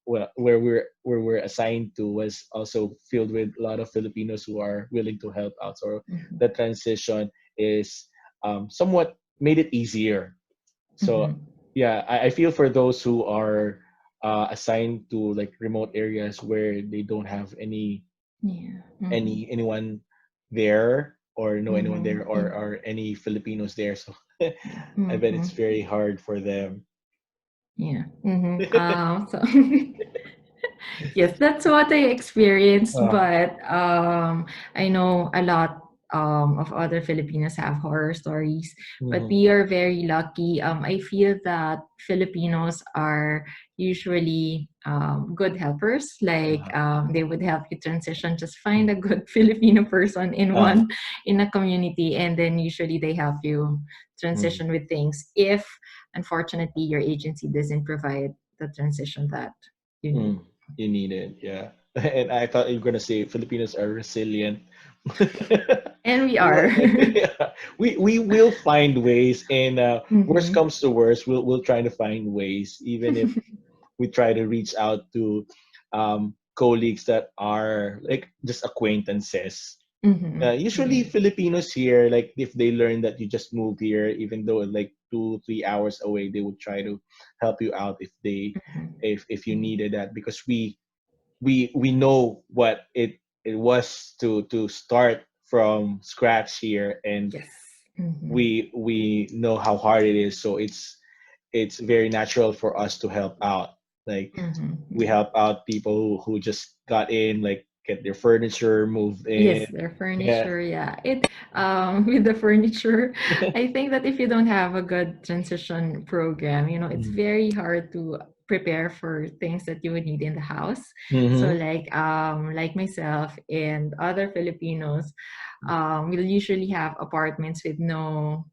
well, where we're assigned to was also filled with a lot of Filipinos who are willing to help out. So Mm-hmm. the transition is somewhat made it easier. So Mm-hmm. yeah, I feel for those who are assigned to like remote areas where they don't have Yeah. Mm-hmm. anyone there, or know anyone there, Mm-hmm. or any Filipinos there. So I bet Mm-hmm. it's very hard for them. Yeah. Mm-hmm. So yes, that's what I experienced, Uh, but I know a lot of other Filipinos have horror stories, but mhm, we are very lucky. I feel that Filipinos are usually good helpers. Like uh, they would help you transition. Just find a good Filipino person uh, in a community, and then usually they help you mm, transition with things. If unfortunately your agency doesn't provide the transition that you need. mm, you need it, yeah. And I thought you were gonna say Filipinos are resilient. And we Well, are. yeah, we will find ways, and worst Mm-hmm. comes to worst, we'll try to find ways, even if we try to reach out to colleagues that are like just acquaintances. Mm-hmm. Usually Yeah. Filipinos here, like if they learn that you just moved here, even though like 2 3 hours away, they would try to help you out if you Mm-hmm. needed that, because we know what it was to start from scratch here, and Yes. Mm-hmm. we know how hard it is. So it's very natural for us to help out. Like Mm-hmm. we Yeah. help out people who just got in, like get their furniture moved in. Yes, their Yeah. furniture. Yeah, it with the furniture, I think that if you don't have a good transition program, it's Mm-hmm. very hard to prepare for things that you would need in the house. So Mm-hmm. like myself and other Filipinos, we'll usually have apartments with no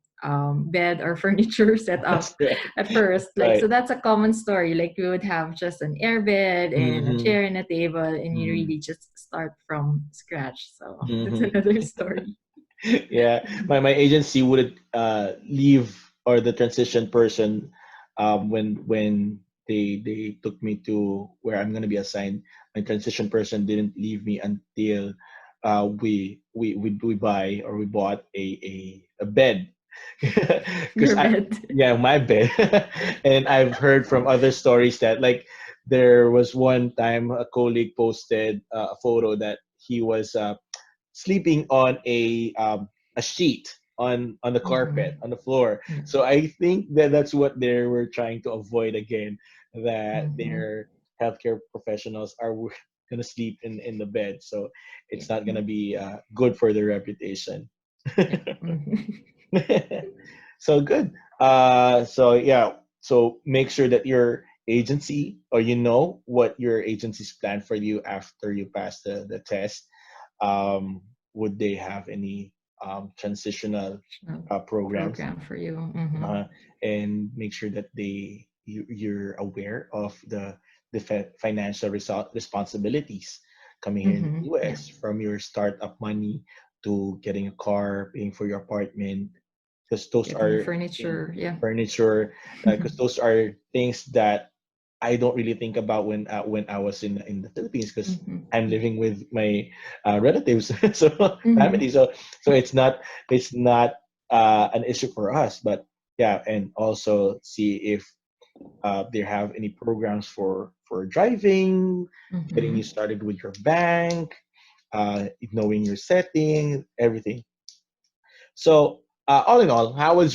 bed or furniture set up That's right. at first. Like, so Right. that's a common story. Like, we would have just an air bed and a Mm-hmm. chair and a table, and you Mm-hmm. really just start from scratch. So that's Mm-hmm. another story. Yeah, my agency would leave, or the transition person, when they took me to where I'm going to be assigned. My transition person didn't leave me until we buy, or we bought a bed. Because Your I bed. yeah, my bed. And I've heard from other stories that, like, there was one time a colleague posted a photo that he was sleeping on a sheet on the carpet Mm-hmm. on the floor. Yeah. So I think that that's what they were trying to avoid again, that Mm-hmm. their healthcare professionals are gonna sleep in the bed. So Yeah. it's not gonna Mm-hmm. be good for their reputation. Yeah. Mm-hmm. So good. So yeah. So make sure that your agency, or what your agency's plan for you after you pass the test. um, would they have any transitional No programs? program for you. Mm-hmm. uh, and make sure that you're aware of the financial responsibilities, coming here in the Mm-hmm. Yeah. US, from your startup money to getting a car, paying for your apartment, because those Getting are things, furniture. Yeah. furniture, because those are things that I don't really think about when I was in the Philippines, because I'm Mm-hmm. living with my relatives, so family, Mm-hmm. so it's not an issue for us. But yeah, and also see if they have any programs for driving, getting you Mm-hmm. started with your bank, knowing your setting, everything. So all in all, how would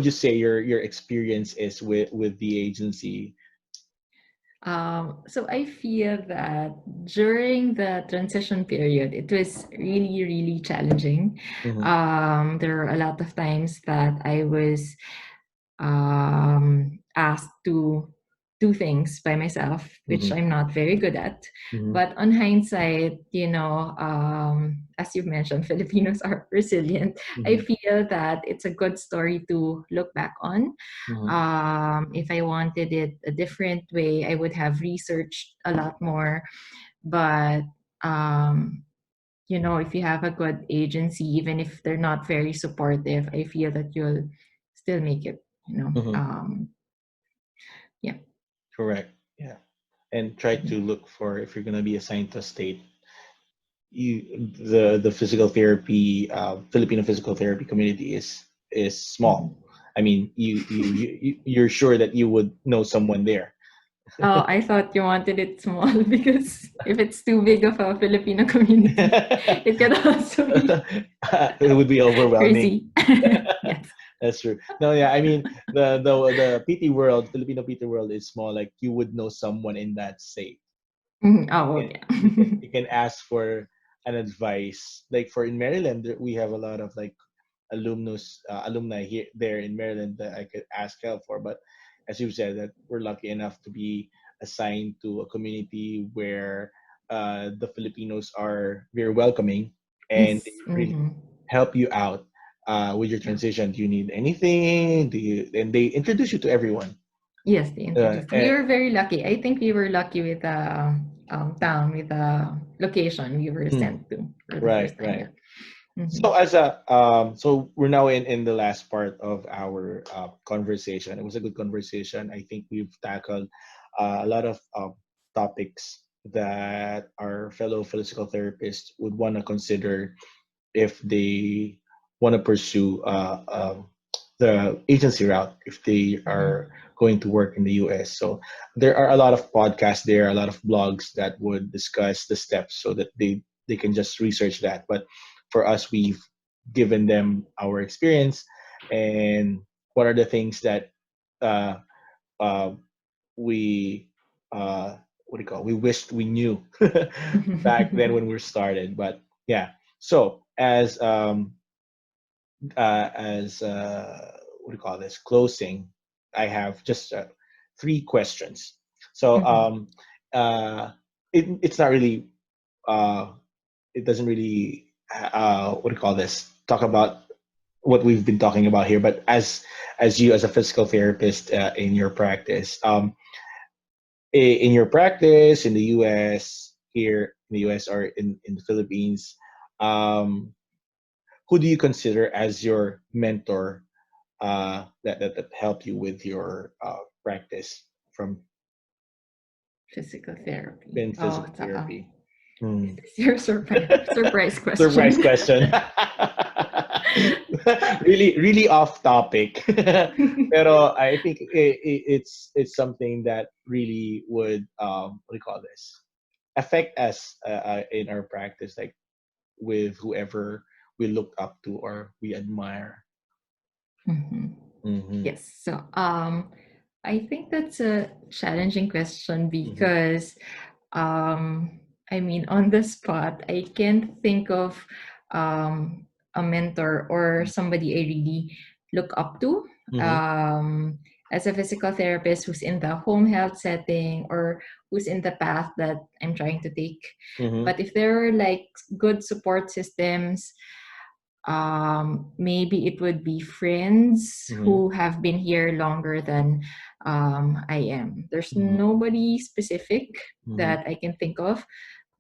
you say your experience is with the agency? So I feel that during the transition period, it was really, really challenging. Mm-hmm, There are a lot of times that I was asked to do things by myself, which mm-hmm, I'm not very good at. mm-hmm, But on hindsight, as you mentioned, Filipinos are resilient. I mm-hmm, feel that it's a good story to look back on. mm-hmm, If I wanted it a different way, I would have researched a lot more. But um, if you have a good agency, even if they're not very supportive, I feel that you'll still make it. mm-hmm. Yeah. Correct. Yeah. And try to look for, if you're gonna be assigned to a state, the physical therapy, Filipino physical therapy community is small. Mhm. I mean, you're sure that you would know someone there. Oh, I thought you wanted it small because if it's too big of a Filipino community, it can also be It would be overwhelming. crazy. Yes. That's true. No, yeah, I mean the PT world, Filipino PT world is small. Like you would know someone in that state. Mhm. Oh, You yeah. can ask for an advice. Like for in Maryland, we have a lot of like alumni here there in Maryland that I could ask help for. But as you said, that we're lucky enough to be assigned to a community where the Filipinos are very welcoming, and they It's, really mhm. help you out with your Yeah. transition. Do you need anything? Do you? And they introduce you to everyone. Yes, they introduced. We Eh, were very lucky. I think we were lucky with the town, with the location we were mm, sent to for the right, first time. right. Yeah. Mm-hmm. So we're now in the last part of our conversation. It was a good conversation. I think we've tackled a lot of topics that our fellow physical therapists would want to consider if they want to pursue the agency route, if they are Mm-hmm. going to work in the US. So there are a lot of podcasts there, a lot of blogs that would discuss the steps so that they can just research that. But for us, we've given them our experience and what are the things that uh, uh, we what do you call, we wished we knew back then when we started. But yeah, so as what do you call this, closing, I have just three questions. So Mm-hmm. uh, it's not really uh, it doesn't really what do you call this, talk about what we've been talking about here, but as you as a physical therapist in your practice, in your practice in the US, here in the US or in the Philippines, um, who do you consider as your mentor that help you with your practice from Physical therapy. in Oh, physical it's, therapy? is Hmm. this your surprise Surprise question? question. Really, really off topic. Pero I think it's something that really would what do you call this, affect us in our practice, like with whoever we look up to or we admire. Mhm. Mm-hmm. Yes. So, I think that's a challenging question Mm-hmm. because, I mean, on the spot, I can't think of a mentor or somebody I really look up to Mm-hmm. um, as a physical therapist who's in the home health setting or who's in the path that I'm trying to take. Mm-hmm. But if there are like good support systems, maybe it would be friends Mm-hmm. who have been here longer than I am. There's Mm-hmm. nobody specific Mm-hmm. that I can think of,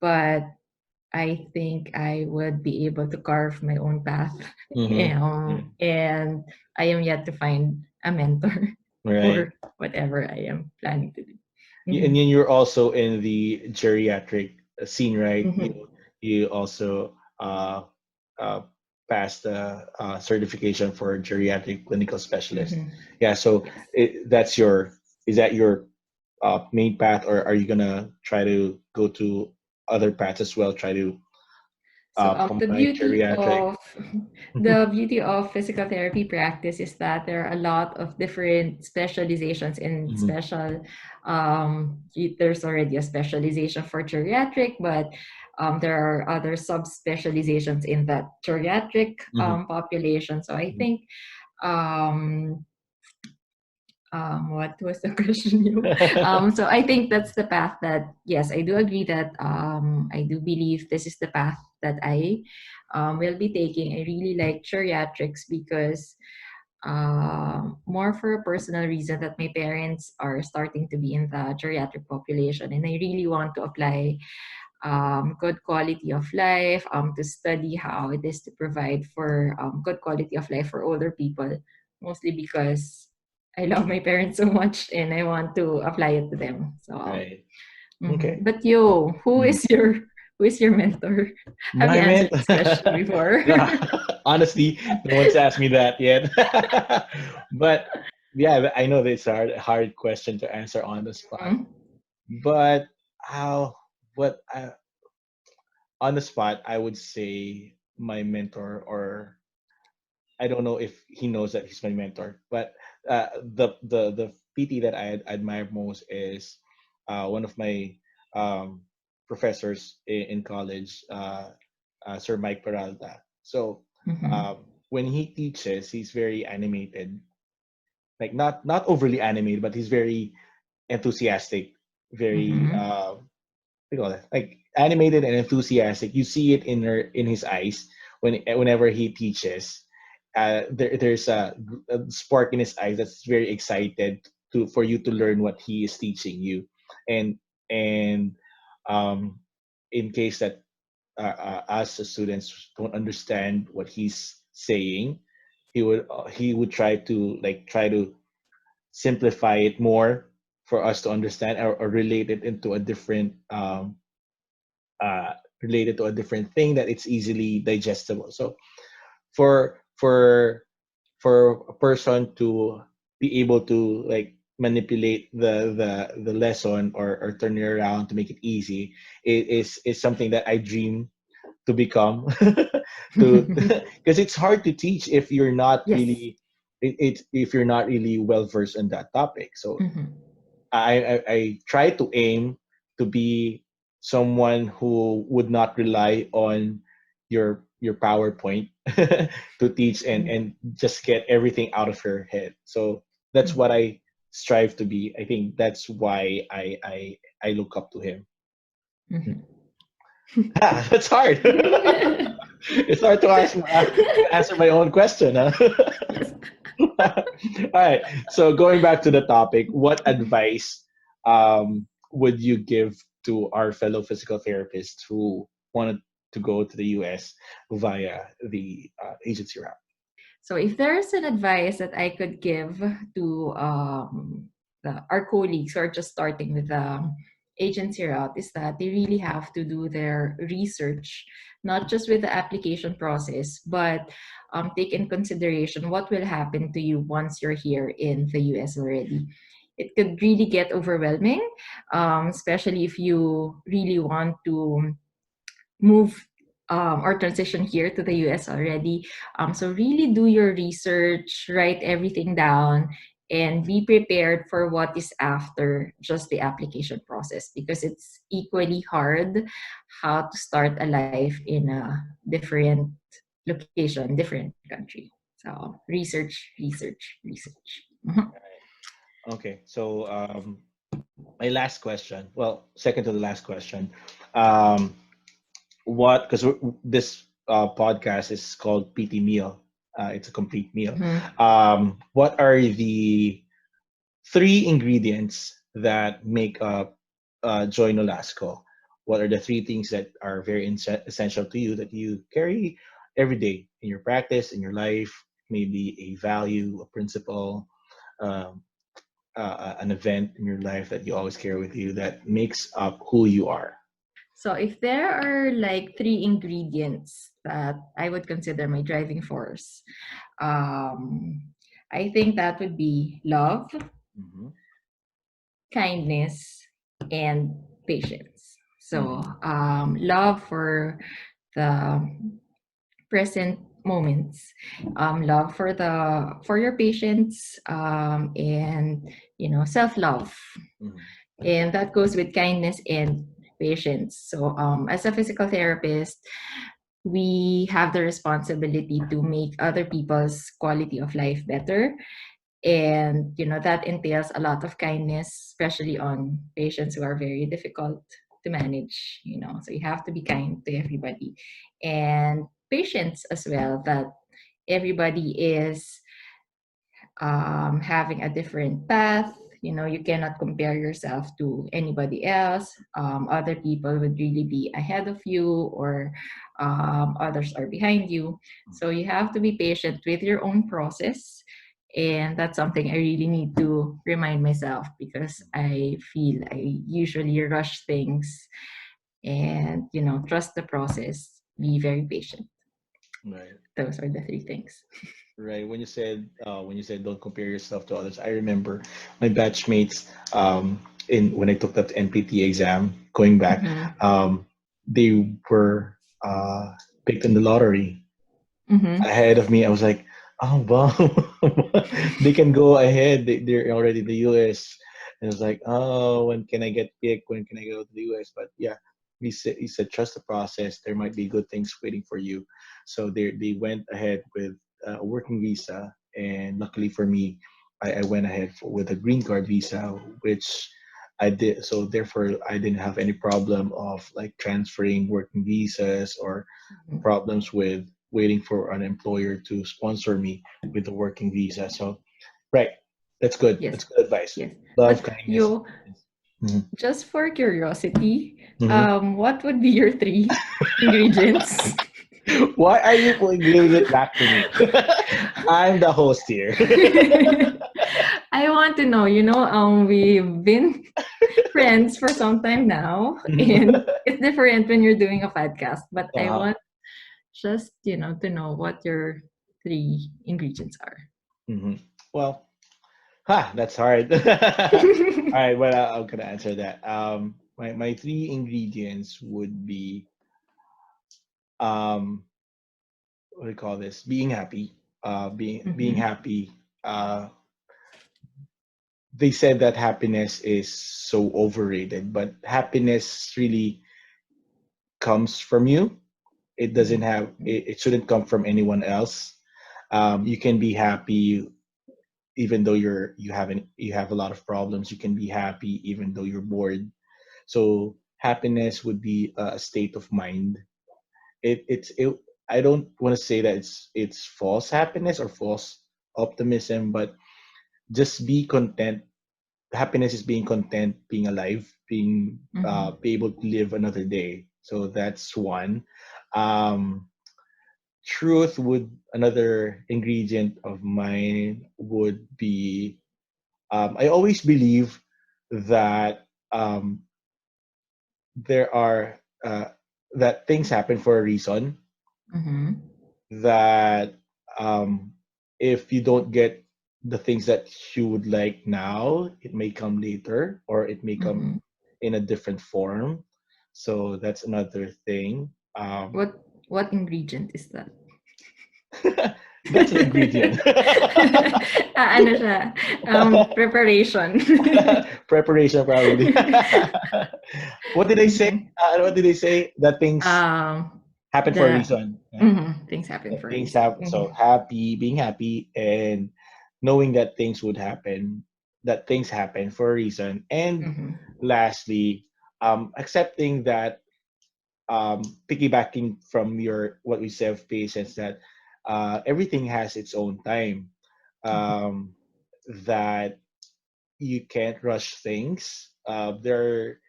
but I think I would be able to carve my own path. Mm-hmm. Mm. And I am yet to find a mentor Right. for whatever I am planning to do. And Mhm. then you're also in the geriatric scene, right? Mhm. You also uh, passed the certification for geriatric clinical specialist. Mhm. Yeah, so Yes. that's your, is that your main path, or are you gonna try to go to other paths as well? Try to So the combine beauty geriatric. of the beauty of physical therapy practice is that there are a lot of different specializations in Mhm. special. There's already a specialization for geriatric, but there are other subspecializations in that geriatric Mhm. population. So I Mhm. think um, what was the question you so I think that's the path that, yes, I do agree that I do believe this is the path that I will be taking. I really like geriatrics because more for a personal reason that my parents are starting to be in the geriatric population, and I really want to apply good quality of life, to study how it is to provide for good quality of life for older people, mostly because I love my parents so much and I want to apply it to them. So, Right. mhm. Okay. But you, Mhm. who is your mentor? Have you My man. answered this question before? No, honestly, no one's asked me that yet. But yeah, I know that it's a hard question to answer on the spot. Mhm. But how, what I, on the spot, I would say my mentor, or I don't know if he knows that he's my mentor, but the PT that I admire most is one of my um, professors in college, Sir Mike Peralta. So Mhm. when he teaches, he's very animated, like not overly animated, but he's very enthusiastic, very Mhm. what do you call it? Like animated and enthusiastic. You see it in his eyes whenever he teaches. There's a spark in his eyes that's very excited to for you to learn what he is teaching you, and and um, in case that us as students don't understand what he's saying, he would try to simplify it more for us to understand, or relate it into a different uh, related to a different thing that it's easily digestible. So for for for a person to be able to like manipulate the lesson, or turn it around to make it easy, it is something that I dream to become. To Because it's hard to teach if you're not Yes. really if you're not really well versed in that topic. So Mhm. I try to aim to be someone who would not rely on your PowerPoint to teach, Mhm. and just get everything out of your head. So that's what Mhm. I strive to be. I think that's why I look up to him. Mhm. Ah, that's hard. It's hard to answer my own question. Huh? Yes. All right. So going back to the topic, what advice would you give to our fellow physical therapists who wanted to go to the US via the agency route? So if there's an advice that I could give to our colleagues who are just starting with the agency route, is that they really have to do their research, not just with the application process, but take in consideration what will happen to you once you're here in the US already. It could really get overwhelming, especially if you really want to move or transition here to the US already. So really do your research, write everything down, and be prepared for what is after just the application process, because it's equally hard how to start a life in a different location, different country. So research, research, research. Mhm. Okay. So my last question, well, second to the last question, um, what, because this podcast is called PT Meal. It's a complete meal. Mhm. What are the three ingredients that make up Joy Nolasco? what are the three things that are very essential to you that you carry every day in your practice, in your life, maybe a value, a principle, um, an event in your life that you always carry with you that makes up who you are. So if there are like three ingredients that I would consider my driving force, um, I think that would be love, Mm-hmm. kindness, and patience. So Mm-hmm. love for the present moments, love for your patients, and self love, and that goes with kindness and patience. So as a physical therapist, we have the responsibility to make other people's quality of life better, and that entails a lot of kindness, especially on patients who are very difficult to manage. So you have to be kind to everybody, and patience as well, that everybody is having a different path. You cannot compare yourself to anybody else. Other people would really be ahead of you, or others are behind you. So you have to be patient with your own process. And that's something I really need to remind myself, because I feel I usually rush things. And, trust the process, be very patient. Right. Those are the three things. Right. When you said don't compare yourself to others, I remember my batchmates in when I took that NPT exam going back, Mm-hmm. they were picked in the lottery Mm-hmm. ahead of me. I was like, oh wow, they can go ahead. They're already in the US. And I was like, oh, when can I get picked? When can I go to the US? But yeah, he said trust the process. There might be good things waiting for you. So they went ahead with a working visa, and luckily for me, I went ahead with a green card visa, which I did. So therefore, I didn't have any problem of like transferring working visas or problems with waiting for an employer to sponsor me with the working visa. So, right, that's good. Yes, That's good advice. yes. Love, But kindness. you, Mm-hmm. just for curiosity, Mm-hmm. what would be your three ingredients? Why are you giving it back to me? I'm the host here. I want to know, we've been friends for some time now, and it's different when you're doing a podcast, but I uh-huh. want just, to know what your three ingredients are. hmm Well, that's hard. All right, well, I'm gonna answer that. My three ingredients would be um, what do you call this? Being happy. Being Mm-hmm. happy. They said that happiness is so overrated, but happiness really comes from you. It doesn't have. It shouldn't come from anyone else. You can be happy even though you have a lot of problems. You can be happy even though you're bored. So happiness would be a state of mind. It. I don't want to say that it's false happiness or false optimism, but just be content. Happiness is being content, being alive, being Mm-hmm. be able to live another day. So that's one. Um, truth would another ingredient of mine would be. I always believe that there are that things happen for a reason. Mm-hmm. That if you don't get the things that you would like now, it may come later or it may come Mm-hmm. in a different form. So that's another thing. What ingredient is that? That's an ingredient. Ano siya? Preparation. Preparation, probably. What did I say? Mhm. What did they say? That things Um, happen for a the reason. Yeah. things happen for a Things reason. have so happy, being happy, and knowing that things would happen, that things happen for a reason. And Mhm. lastly, accepting that piggybacking from your what we say of patience that everything has its own time. Mhm. Um, that you can't rush things. There are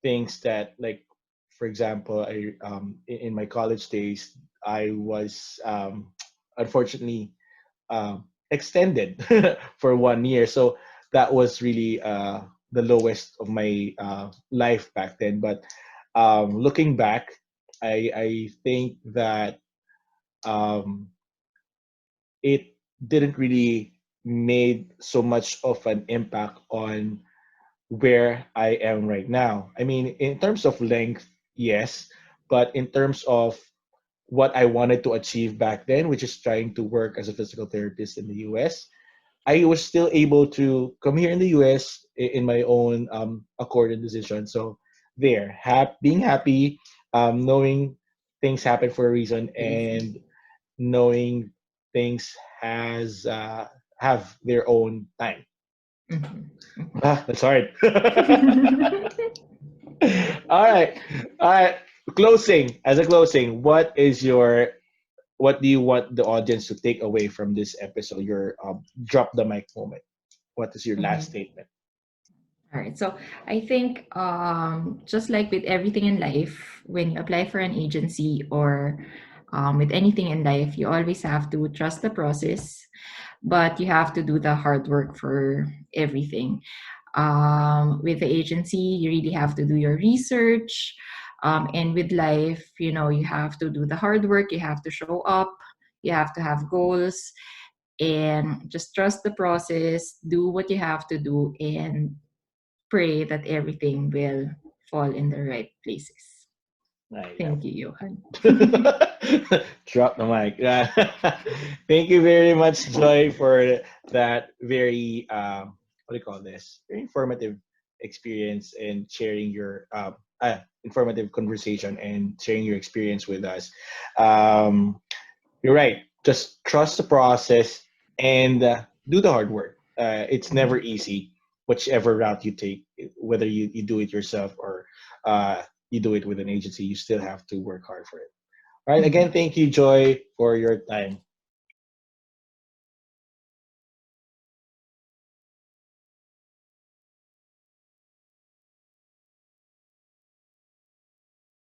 things that like for example, in my college days, I was unfortunately extended for 1 year. So that was really the lowest of my life back then. But looking back, I think that um, it didn't really made so much of an impact on where I am right now. I mean, in terms of length, yes, but in terms of what I wanted to achieve back then, which is trying to work as a physical therapist in the US, I was still able to come here in the US in my own accord and decision. So there, being happy, knowing things happen for a reason, and Crazy. knowing things has have their own time. Mhm, Ah, that's hard. mhm. All right, all right. Closing. As a closing, what do you want the audience to take away from this episode? Your drop the mic moment. What is your last Mhm. statement? All right. So I think just like with everything in life, when you apply for an agency or with anything in life, you always have to trust the process, but you have to do the hard work for everything. With the agency, you really have to do your research. And with life, you have to do the hard work, you have to show up, you have to have goals, and just trust the process, do what you have to do, and pray that everything will fall in the right places. I love Thank you, Johan. drop the mic. Thank you very much, Joy, for that very what do you call this? Very informative experience and sharing your informative conversation and sharing your experience with us. Um, you're right. Just trust the process and do the hard work. It's never Mhm. easy, whichever route you take, whether you do it yourself or you do it with an agency, you still have to work hard for it. All right. Again, Mhm. thank you, Joy, for your time.